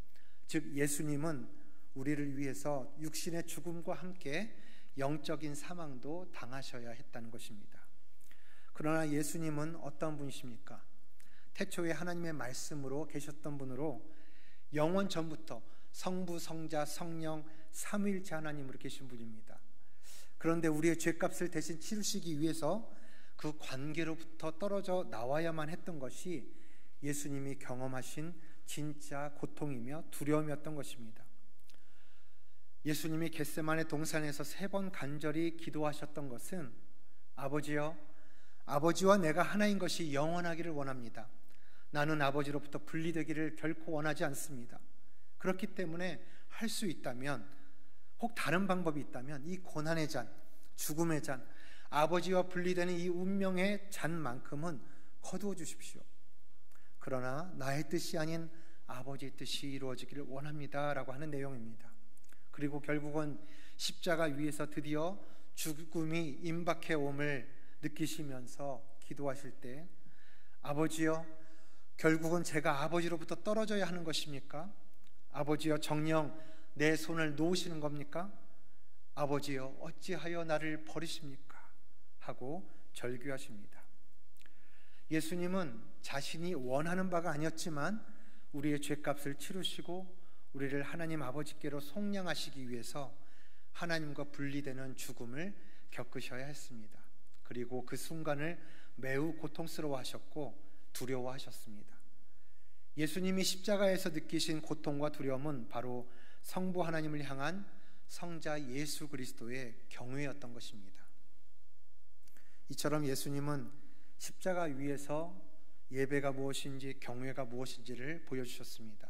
즉 예수님은 우리를 위해서 육신의 죽음과 함께 영적인 사망도 당하셔야 했다는 것입니다. 그러나 예수님은 어떤 분이십니까? 태초에 하나님의 말씀으로 계셨던 분으로 영원 전부터 성부, 성자, 성령 삼위일체 하나님으로 계신 분입니다. 그런데 우리의 죄값을 대신 치르시기 위해서 그 관계로부터 떨어져 나와야만 했던 것이 예수님이 경험하신 진짜 고통이며 두려움이었던 것입니다. 예수님이 겟세마네 동산에서 3번 간절히 기도하셨던 것은 아버지여, 아버지와 내가 하나인 것이 영원하기를 원합니다. 나는 아버지로부터 분리되기를 결코 원하지 않습니다. 그렇기 때문에 할 수 있다면, 혹 다른 방법이 있다면 이 고난의 잔, 죽음의 잔, 아버지와 분리되는 이 운명의 잔만큼은 거두어 주십시오. 그러나 나의 뜻이 아닌 아버지의 뜻이 이루어지기를 원합니다 라고 하는 내용입니다. 그리고 결국은 십자가 위에서 드디어 죽음이 임박해 옴을 느끼시면서 기도하실 때 아버지여, 결국은 제가 아버지로부터 떨어져야 하는 것입니까? 아버지여 정녕 내 손을 놓으시는 겁니까? 아버지여 어찌하여 나를 버리십니까? 하고 절규하십니다. 예수님은 자신이 원하는 바가 아니었지만 우리의 죄값을 치르시고 우리를 하나님 아버지께로 속량하시기 위해서 하나님과 분리되는 죽음을 겪으셔야 했습니다. 그리고 그 순간을 매우 고통스러워하셨고 두려워하셨습니다. 예수님이 십자가에서 느끼신 고통과 두려움은 바로 성부 하나님을 향한 성자 예수 그리스도의 경외였던 것입니다. 이처럼 예수님은 십자가 위에서 예배가 무엇인지 경외가 무엇인지를 보여주셨습니다.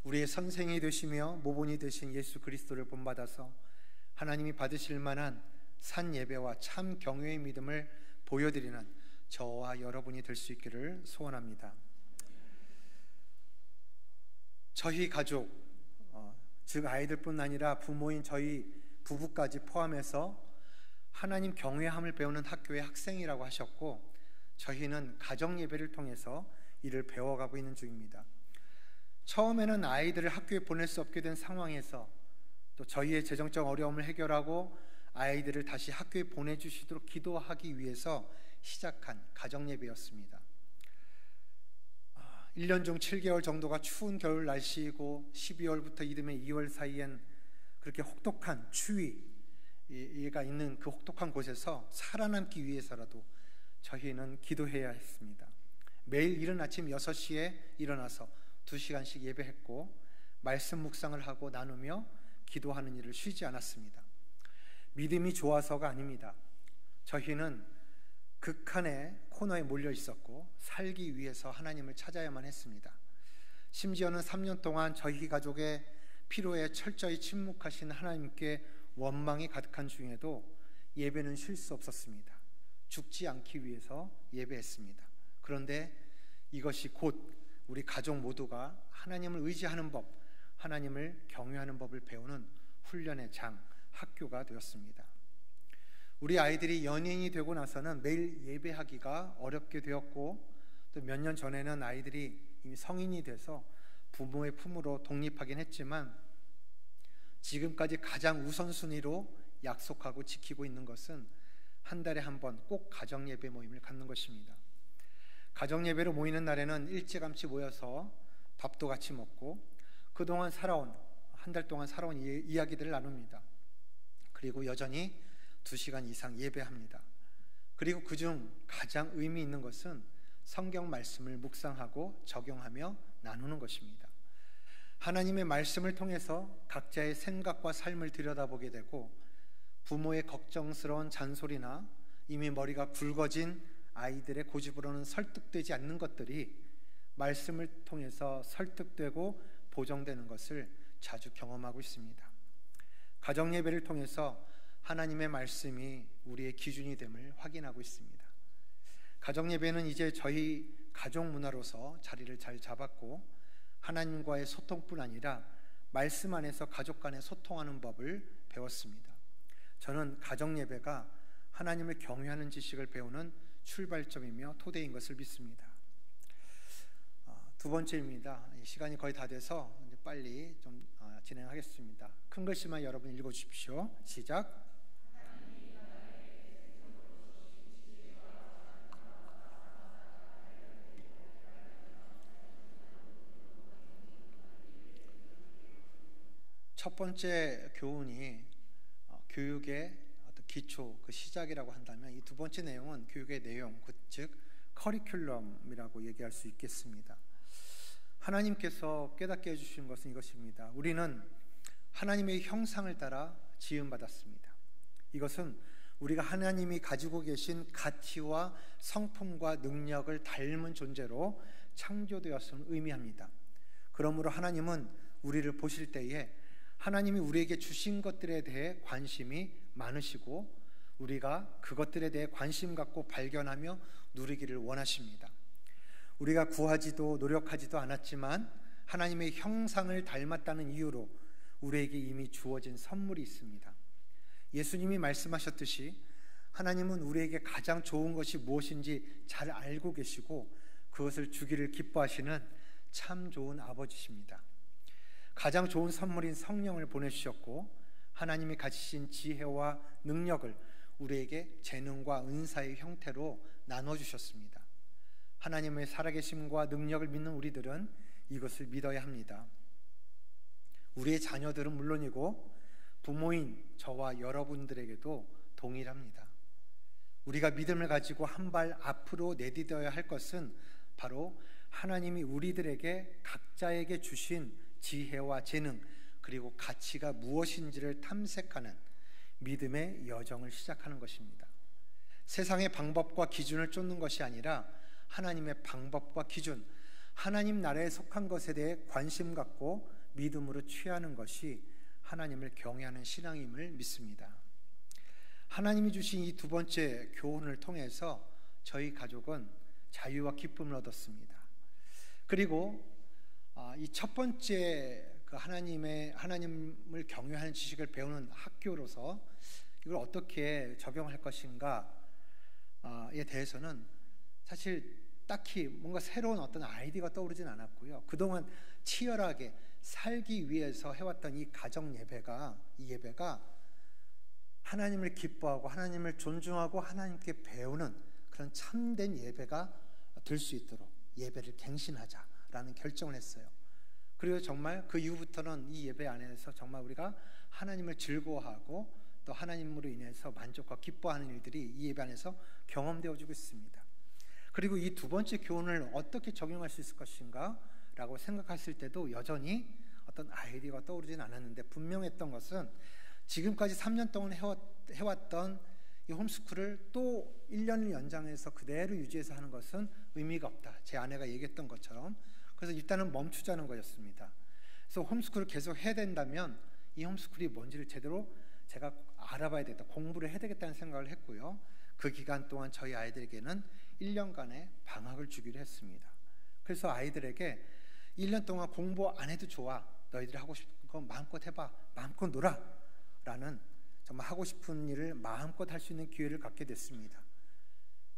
우리의 선생이 되시며 모본이 되신 예수 그리스도를 본받아서 하나님이 받으실 만한 산 예배와 참 경외의 믿음을 보여드리는 저와 여러분이 될 수 있기를 소원합니다. 저희 가족, 즉 아이들뿐 아니라 부모인 저희 부부까지 포함해서 하나님 경외함을 배우는 학교의 학생이라고 하셨고, 저희는 가정 예배를 통해서 이를 배워가고 있는 중입니다. 처음에는 아이들을 학교에 보낼 수 없게 된 상황에서 또 저희의 재정적 어려움을 해결하고 아이들을 다시 학교에 보내주시도록 기도하기 위해서 시작한 가정 예배였습니다. 1년 중 7개월 정도가 추운 겨울 날씨이고 12월부터 이듬해 2월 사이엔 그렇게 혹독한 추위가 있는 그 혹독한 곳에서 살아남기 위해서라도 저희는 기도해야 했습니다. 매일 이른 아침 6시에 일어나서 2시간씩 예배했고 말씀 묵상을 하고 나누며 기도하는 일을 쉬지 않았습니다. 믿음이 좋아서가 아닙니다. 저희는 극한의 코너에 몰려 있었고 살기 위해서 하나님을 찾아야만 했습니다. 심지어는 3년 동안 저희 가족의 필요에 철저히 침묵하신 하나님께 원망이 가득한 중에도 예배는 쉴 수 없었습니다. 죽지 않기 위해서 예배했습니다. 그런데 이것이 곧 우리 가족 모두가 하나님을 의지하는 법, 하나님을 경외하는 법을 배우는 훈련의 장, 학교가 되었습니다. 우리 아이들이 연예인이 되고 나서는 매일 예배하기가 어렵게 되었고, 또 몇 년 전에는 아이들이 이미 성인이 돼서 부모의 품으로 독립하긴 했지만 지금까지 가장 우선순위로 약속하고 지키고 있는 것은 한 달에 한 번 꼭 가정 예배 모임을 갖는 것입니다. 가정 예배로 모이는 날에는 일찌감치 모여서 밥도 같이 먹고 그동안 살아온, 한 달 동안 살아온 이야기들을 나눕니다. 그리고 여전히 2시간 이상 예배합니다. 그리고 그중 가장 의미 있는 것은 성경 말씀을 묵상하고 적용하며 나누는 것입니다. 하나님의 말씀을 통해서 각자의 생각과 삶을 들여다보게 되고 부모의 걱정스러운 잔소리나 이미 머리가 굵어진 아이들의 고집으로는 설득되지 않는 것들이 말씀을 통해서 설득되고 보정되는 것을 자주 경험하고 있습니다. 가정 예배를 통해서 하나님의 말씀이 우리의 기준이 됨을 확인하고 있습니다. 가정 예배는 이제 저희 가족 문화로서 자리를 잘 잡았고 하나님과의 소통뿐 아니라 말씀 안에서 가족 간에 소통하는 법을 배웠습니다. 저는 가정 예배가 하나님을 경외하는 지식을 배우는 출발점이며 토대인 것을 믿습니다. 두 번째입니다. 시간이 거의 다 돼서 이제 빨리 좀 진행하겠습니다. 큰 글씨만 여러분 읽어주십시오. 시작. 첫 번째 교훈이 교육의 어떤 기초, 그 시작이라고 한다면 이 두 번째 내용은 교육의 내용, 즉 커리큘럼이라고 얘기할 수 있겠습니다. 하나님께서 깨닫게 해주신 것은 이것입니다. 우리는 하나님의 형상을 따라 지음받았습니다. 이것은 우리가 하나님이 가지고 계신 가치와 성품과 능력을 닮은 존재로 창조되었음을 의미합니다. 그러므로 하나님은 우리를 보실 때에 하나님이 우리에게 주신 것들에 대해 관심이 많으시고 우리가 그것들에 대해 관심 갖고 발견하며 누리기를 원하십니다. 우리가 구하지도 노력하지도 않았지만 하나님의 형상을 닮았다는 이유로 우리에게 이미 주어진 선물이 있습니다. 예수님이 말씀하셨듯이 하나님은 우리에게 가장 좋은 것이 무엇인지 잘 알고 계시고 그것을 주기를 기뻐하시는 참 좋은 아버지십니다. 가장 좋은 선물인 성령을 보내주셨고 하나님이 가지신 지혜와 능력을 우리에게 재능과 은사의 형태로 나눠주셨습니다. 하나님의 살아계심과 능력을 믿는 우리들은 이것을 믿어야 합니다. 우리의 자녀들은 물론이고 부모인 저와 여러분들에게도 동일합니다. 우리가 믿음을 가지고 한 발 앞으로 내디뎌야 할 것은 바로 하나님이 우리들에게 각자에게 주신 지혜와 재능 그리고 가치가 무엇인지를 탐색하는 믿음의 여정을 시작하는 것입니다. 세상의 방법과 기준을 쫓는 것이 아니라 하나님의 방법과 기준, 하나님 나라에 속한 것에 대해 관심 갖고 믿음으로 취하는 것이 하나님을 경외하는 신앙임을 믿습니다. 하나님이 주신 이 두 번째 교훈을 통해서 저희 가족은 자유와 기쁨을 얻었습니다. 그리고 이 첫 번째 그 하나님을 경외하는 지식을 배우는 학교로서 이걸 어떻게 적용할 것인가에 대해서는 사실 딱히 뭔가 새로운 어떤 아이디어가 떠오르진 않았고요. 그동안 치열하게 살기 위해서 해왔던 이 가정 예배가 하나님을 기뻐하고 하나님을 존중하고 하나님께 배우는 그런 참된 예배가 될 수 있도록 예배를 갱신하자라는 결정을 했어요. 그리고 정말 그 이후부터는 이 예배 안에서 정말 우리가 하나님을 즐거워하고 또 하나님으로 인해서 만족과 기뻐하는 일들이 이 예배 안에서 경험되어지고 있습니다. 그리고 이 두 번째 교훈을 어떻게 적용할 수 있을 것인가 라고 생각했을 때도 여전히 어떤 아이디어가 떠오르진 않았는데 분명했던 것은 지금까지 3년 동안 해왔던 이 홈스쿨을 또 1년을 연장해서 그대로 유지해서 하는 것은 의미가 없다. 제 아내가 얘기했던 것처럼. 그래서 일단은 멈추자는 거였습니다. 그래서 홈스쿨을 계속 해야 된다면 이 홈스쿨이 뭔지를 제대로 제가 알아봐야 되겠다. 공부를 해야 되겠다는 생각을 했고요. 그 기간 동안 저희 아이들에게는 1년간의 방학을 주기로 했습니다. 그래서 아이들에게 1년 동안 공부 안 해도 좋아. 너희들이 하고 싶은 거 마음껏 해봐. 마음껏 놀아. 라는 정말 하고 싶은 일을 마음껏 할 수 있는 기회를 갖게 됐습니다.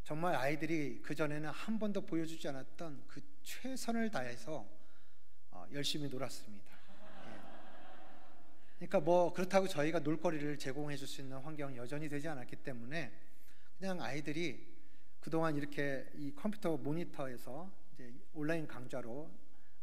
정말 아이들이 그전에는 한 번도 보여주지 않았던 그 최선을 다해서 열심히 놀았습니다. 그러니까 뭐 그렇다고 저희가 놀거리를 제공해 줄 수 있는 환경은 여전히 되지 않았기 때문에 그냥 아이들이 그동안 이렇게 이 컴퓨터 모니터에서 이제 온라인 강좌로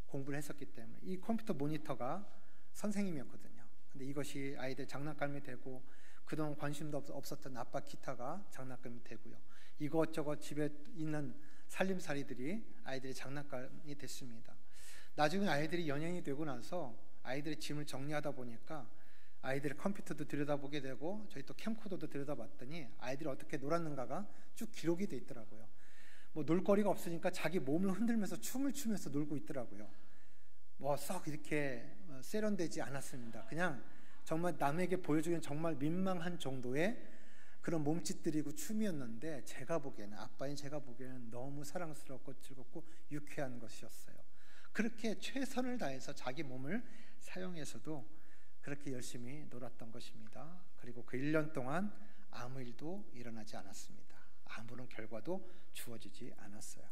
공부를 했었기 때문에 이 컴퓨터 모니터가 선생님이었거든요. 근데 이것이 아이들 장난감이 되고 그동안 관심도 없었던 아빠 기타가 장난감이 되고요. 이것저것 집에 있는 살림살이들이 아이들의 장난감이 됐습니다. 나중에 아이들이 연예인이 되고 나서 아이들의 짐을 정리하다 보니까 아이들의 컴퓨터도 들여다보게 되고 저희 또 캠코더도 들여다봤더니 아이들이 어떻게 놀았는가가 쭉 기록이 돼 있더라고요. 뭐 놀거리가 없으니까 자기 몸을 흔들면서 춤을 추면서 놀고 있더라고요. 뭐 썩 이렇게 세련되지 않았습니다. 그냥 정말 남에게 보여주기엔 정말 민망한 정도의 그런 몸짓들이고 춤이었는데 제가 보기에는 아빠인 제가 보기에는 너무 사랑스럽고 즐겁고 유쾌한 것이었어요. 그렇게 최선을 다해서 자기 몸을 사용해서도 그렇게 열심히 놀았던 것입니다. 그리고 그 1년 동안 아무 일도 일어나지 않았습니다. 아무런 결과도 주어지지 않았어요.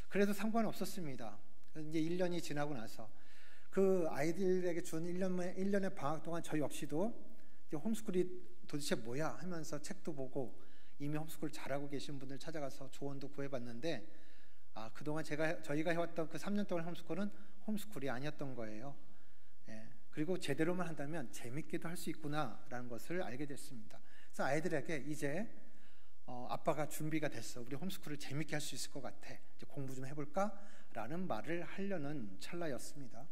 그래도 상관없었습니다. 이제 1년이 지나고 나서 그 아이들에게 준 1년의 방학 동안 저희 역시도 이제 홈스쿨이 도대체 뭐야 하면서 책도 보고 이미 홈스쿨 잘하고 계신 분들 찾아가서 조언도 구해봤는데 그동안 저희가 해왔던 그 3년 동안 홈스쿨은 홈스쿨이 아니었던 거예요. 그리고 제대로만 한다면 재밌게도 할 수 있구나라는 것을 알게 됐습니다. 그래서 아이들에게 이제 아빠가 준비가 됐어. 우리 홈스쿨을 재밌게 할 수 있을 것 같아. 이제 공부 좀 해볼까? 라는 말을 하려는 찰나였습니다.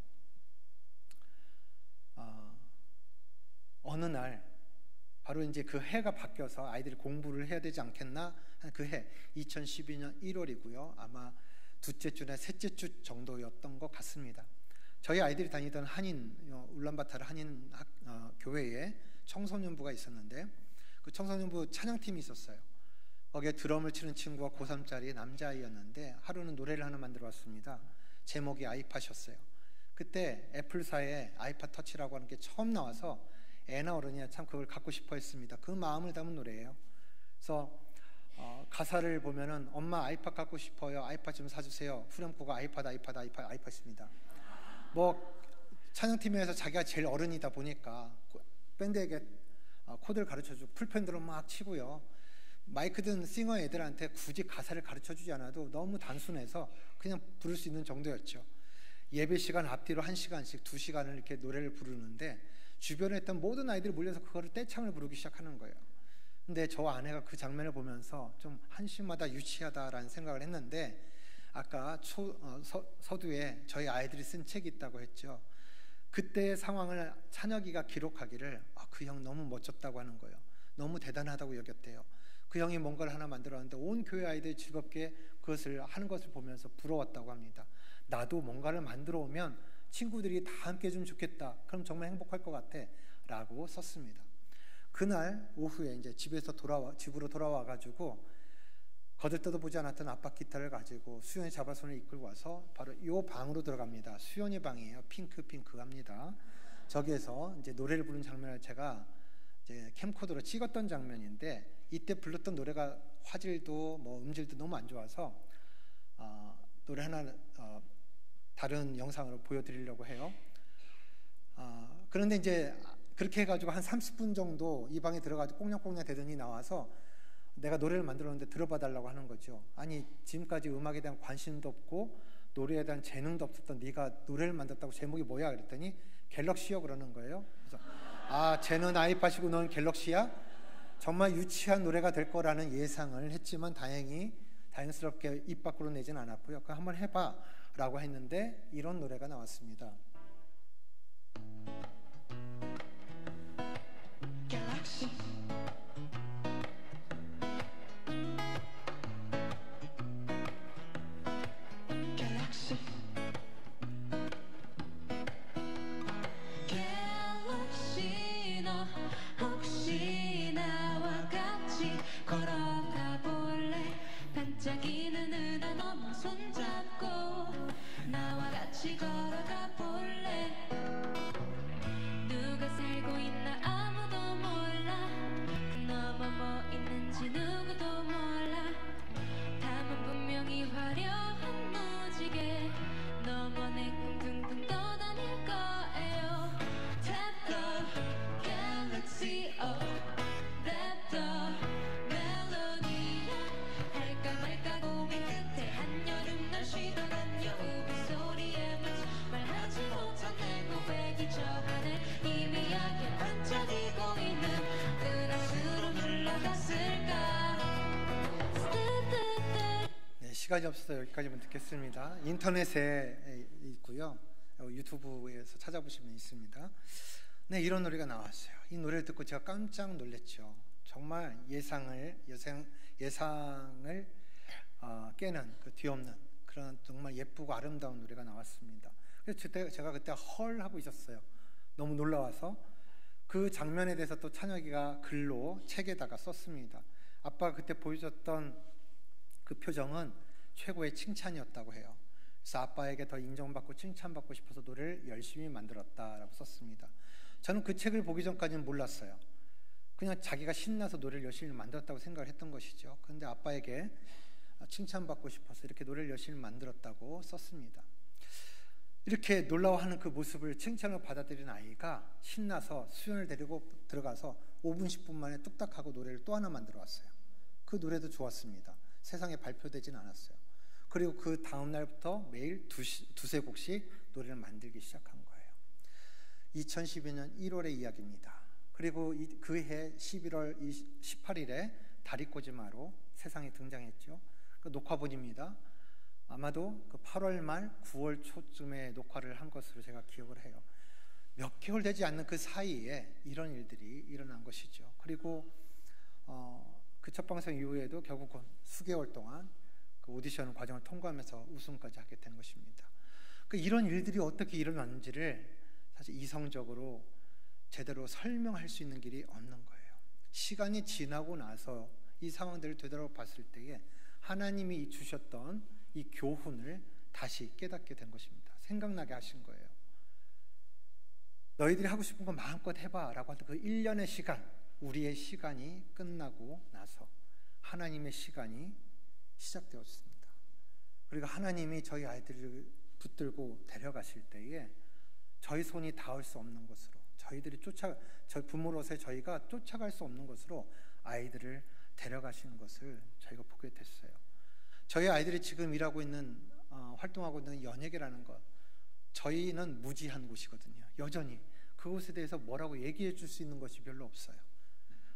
어느 날 바로 이제 그 해가 바뀌어서 아이들이 공부를 해야 되지 않겠나 하는 그 해 2012년 1월이고요. 아마 둘째 주나 셋째 주 정도였던 것 같습니다. 저희 아이들이 다니던 한인 울란바타르 한인 교회에 청소년부가 있었는데 그 청소년부 찬양팀이 있었어요. 거기에 드럼을 치는 친구가 고3짜리 남자아이였는데 하루는 노래를 하나 만들어 왔습니다. 제목이 아이팟이었어요. 그때 애플사의 아이팟 터치라고 하는 게 처음 나와서 애나 어른이나 참 그걸 갖고 싶어 했습니다. 그 마음을 담은 노래예요. 그래서 가사를 보면은 엄마 아이팟 갖고 싶어요. 아이팟 좀 사주세요. 후렴구가 아이팟입니다. 뭐 찬양팀에서 자기가 제일 어른이다 보니까 밴드에게 코드를 가르쳐주고 풀밴드로 막 치고요. 마이크 든 싱어 애들한테 굳이 가사를 가르쳐주지 않아도 너무 단순해서 그냥 부를 수 있는 정도였죠. 예배 시간 앞뒤로 1시간씩 2시간을 이렇게 노래를 부르는데 주변에 있던 모든 아이들이 몰려서 그거를 떼창을 부르기 시작하는 거예요. 근데 저 아내가 그 장면을 보면서 좀 한심하다, 유치하다라는 생각을 했는데 아까 서두에 저희 아이들이 쓴 책이 있다고 했죠. 그때의 상황을 찬혁이가 기록하기를 그 형 너무 멋졌다고 하는 거예요. 너무 대단하다고 여겼대요. 그 형이 뭔가를 하나 만들었는데 온 교회 아이들이 즐겁게 그것을 하는 것을 보면서 부러웠다고 합니다. 나도 뭔가를 만들어 오면 친구들이 다 함께 해주면 좋겠다. 그럼 정말 행복할 것 같아 라고 썼습니다. 그날 오후에 이제 집으로 돌아와 가지고 거들떠도 보지 않았던 아빠 기타를 가지고 수연이 잡아손을 이끌고 와서 바로 이 방으로 들어갑니다. 수연이 방이에요. 핑크합니다. 저기에서 이제 노래를 부르는 장면을 제가 이제 캠코더로 찍었던 장면인데 이때 불렀던 노래가 화질도 뭐 음질도 너무 안 좋아서 노래 하나 다른 영상으로 보여드리려고 해요. 그런데 이제 그렇게 해가지고 한 30분 정도 이 방에 들어가지고 꽁냥꽁냥 대더니 나와서 내가 노래를 만들었는데 들어봐 달라고 하는 거죠. 아니 지금까지 음악에 대한 관심도 없고 노래에 대한 재능도 없었던 네가 노래를 만들었다고 제목이 뭐야? 그랬더니 갤럭시요 그러는 거예요. 그래서 쟤는 아이팟이고 넌 갤럭시야? 정말 유치한 노래가 될 거라는 예상을 했지만 다행스럽게 입 밖으로 내진 않았고요. 그거 한번 해봐 라고 했는데 이런 노래가 나왔습니다. Galaxy. Galaxy. Galaxy 너 혹시 나와 같이 걸어가 볼래? 반짝이는 은하 너머 손잡고 나와 같이 걸어가 볼래? 누가 살고 있나 아무도 몰라. 그 너머 뭐 있는지 누구도 몰라. 다만 분명히 화려한 무지개 너머 내 꿈 둥둥 떠다닐 거예요. Tap the galaxy up, that the melody. 할까 말까 고민 끝에 한여름 날 쉬어간 여우비 소리에 맞춰 말하지 못한 내 고백이 저 하늘 희미하게 반짝이고 있는 은하수로 흘러갔을까. 네, 시간이 없어서 여기까지만 듣겠습니다. 인터넷에 있고요. 유튜브에서 찾아보시면 있습니다. 네, 이런 노래가 나왔어요. 이 노래를 듣고 제가 깜짝 놀랐죠. 정말 예상을 깨는 그 뒤엎는 그런 정말 예쁘고 아름다운 노래가 나왔습니다. 그래서 제가 그때 헐 하고 있었어요. 너무 놀라워서. 그 장면에 대해서 또 찬혁이가 글로 책에다가 썼습니다. 아빠가 그때 보여줬던 그 표정은 최고의 칭찬이었다고 해요. 그래서 아빠에게 더 인정받고 칭찬받고 싶어서 노래를 열심히 만들었다라고 썼습니다. 저는 그 책을 보기 전까지는 몰랐어요. 그냥 자기가 신나서 노래를 열심히 만들었다고 생각을 했던 것이죠. 그런데 아빠에게 칭찬받고 싶어서 이렇게 노래를 열심히 만들었다고 썼습니다. 이렇게 놀라워하는 그 모습을 칭찬을 받아들인 아이가 신나서 수연을 데리고 들어가서 5분 10분 만에 뚝딱하고 노래를 또 하나 만들어 왔어요. 그 노래도 좋았습니다. 세상에 발표되진 않았어요. 그리고 그 다음 날부터 매일 두세 곡씩 노래를 만들기 시작한 거예요. 2012년 1월의 이야기입니다. 그리고 그해 11월 18일에 다리꼬지마로 세상에 등장했죠. 그 녹화본입니다. 아마도 그 8월 말 9월 초쯤에 녹화를 한 것으로 제가 기억을 해요. 몇 개월 되지 않는 그 사이에 이런 일들이 일어난 것이죠. 그리고 그 첫 방송 이후에도 결국 수개월 동안 그 오디션 과정을 통과하면서 우승까지 하게 된 것입니다. 그 이런 일들이 어떻게 일어났는지를 사실 이성적으로 제대로 설명할 수 있는 길이 없는 거예요. 시간이 지나고 나서 이 상황들을 되돌아봤을 때에 하나님이 주셨던 이 교훈을 다시 깨닫게 된 것입니다. 생각나게 하신 거예요. 너희들이 하고 싶은 거 마음껏 해봐 라고 하던 그 1년의 시간, 우리의 시간이 끝나고 나서 하나님의 시간이 시작되었습니다. 그리고 하나님이 저희 아이들을 붙들고 데려가실 때에 저희 손이 닿을 수 없는 곳으로, 저희 부모로서의 저희가 쫓아갈 수 없는 곳으로 아이들을 데려가시는 것을 저희가 보게 됐어요. 저희 아이들이 지금 일하고 있는 활동하고 있는 연예계라는 것, 저희는 무지한 곳이거든요. 여전히 그곳에 대해서 뭐라고 얘기해 줄 수 있는 것이 별로 없어요.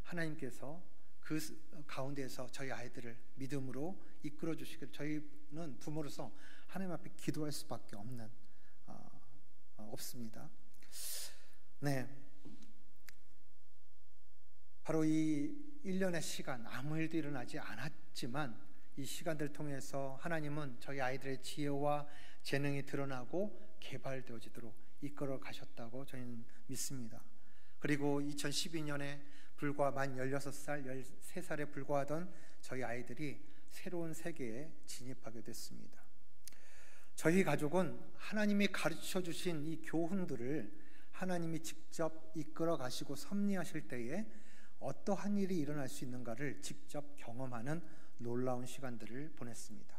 하나님께서 그 가운데에서 저희 아이들을 믿음으로 이끌어 주시기를 저희는 부모로서 하나님 앞에 기도할 수밖에 없습니다. 네, 바로 이 1년의 시간, 아무 일도 일어나지 않았지만 이 시간들을 통해서 하나님은 저희 아이들의 지혜와 재능이 드러나고 개발되어지도록 이끌어 가셨다고 저희는 믿습니다. 그리고 2012년에 불과 만 16살, 13살에 불과하던 저희 아이들이 새로운 세계에 진입하게 됐습니다. 저희 가족은 하나님이 가르쳐 주신 이 교훈들을 하나님이 직접 이끌어 가시고 섭리하실 때에 어떠한 일이 일어날 수 있는가를 직접 경험하는 놀라운 시간들을 보냈습니다.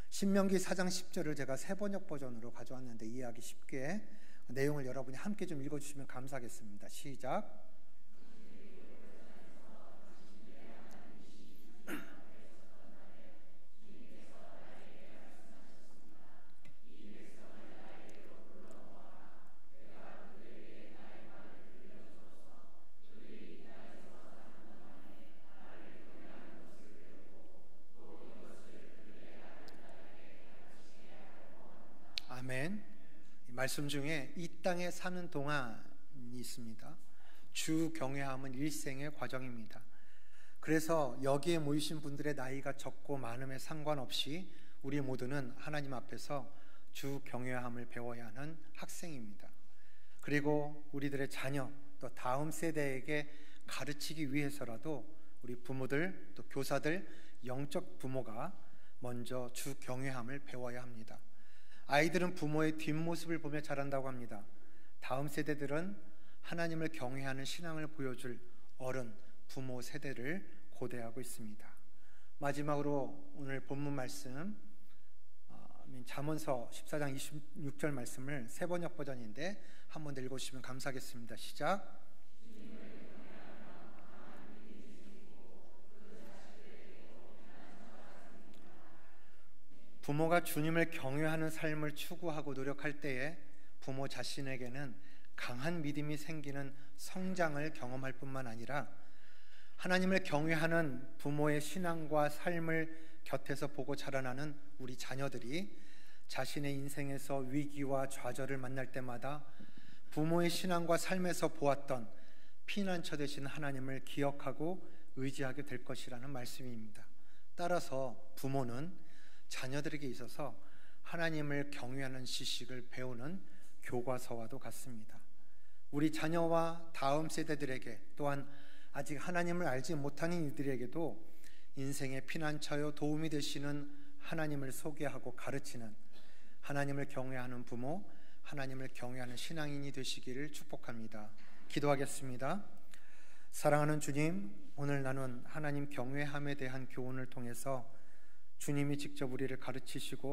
신명기 4장 10절을 제가 새번역 버전으로 가져왔는데 이해하기 쉽게 내용을 여러분이 함께 좀 읽어주시면 감사하겠습니다. 시작. 아멘. 이 말씀 중에 이 땅에 사는 동안이 있습니다. 주 경외함은 일생의 과정입니다. 그래서 여기에 모이신 분들의 나이가 적고 많음에 상관없이 우리 모두는 하나님 앞에서 주 경외함을 배워야 하는 학생입니다. 그리고 우리들의 자녀 또 다음 세대에게 가르치기 위해서라도 우리 부모들 또 교사들 영적 부모가 먼저 주 경외함을 배워야 합니다. 아이들은 부모의 뒷모습을 보며 자란다고 합니다. 다음 세대들은 하나님을 경외하는 신앙을 보여줄 어른, 부모 세대를 고대하고 있습니다. 마지막으로 오늘 본문 말씀 잠언서 14장 26절 말씀을 새번역 버전인데 한 번 더 읽어주시면 감사하겠습니다. 시작. 부모가 주님을 경외하는 삶을 추구하고 노력할 때에 부모 자신에게는 강한 믿음이 생기는 성장을 경험할 뿐만 아니라 하나님을 경외하는 부모의 신앙과 삶을 곁에서 보고 자라나는 우리 자녀들이 자신의 인생에서 위기와 좌절을 만날 때마다 부모의 신앙과 삶에서 보았던 피난처 되신 하나님을 기억하고 의지하게 될 것이라는 말씀입니다. 따라서 부모는 자녀들에게 있어서 하나님을 경외하는 지식을 배우는 교과서와도 같습니다. 우리 자녀와 다음 세대들에게 또한 아직 하나님을 알지 못하는 이들에게도 인생의 피난처요 도움이 되시는 하나님을 소개하고 가르치는 하나님을 경외하는 부모, 하나님을 경외하는 신앙인이 되시기를 축복합니다. 기도하겠습니다. 사랑하는 주님, 오늘 나눈 하나님 경외함에 대한 교훈을 통해서 주님이 직접 우리를 가르치시고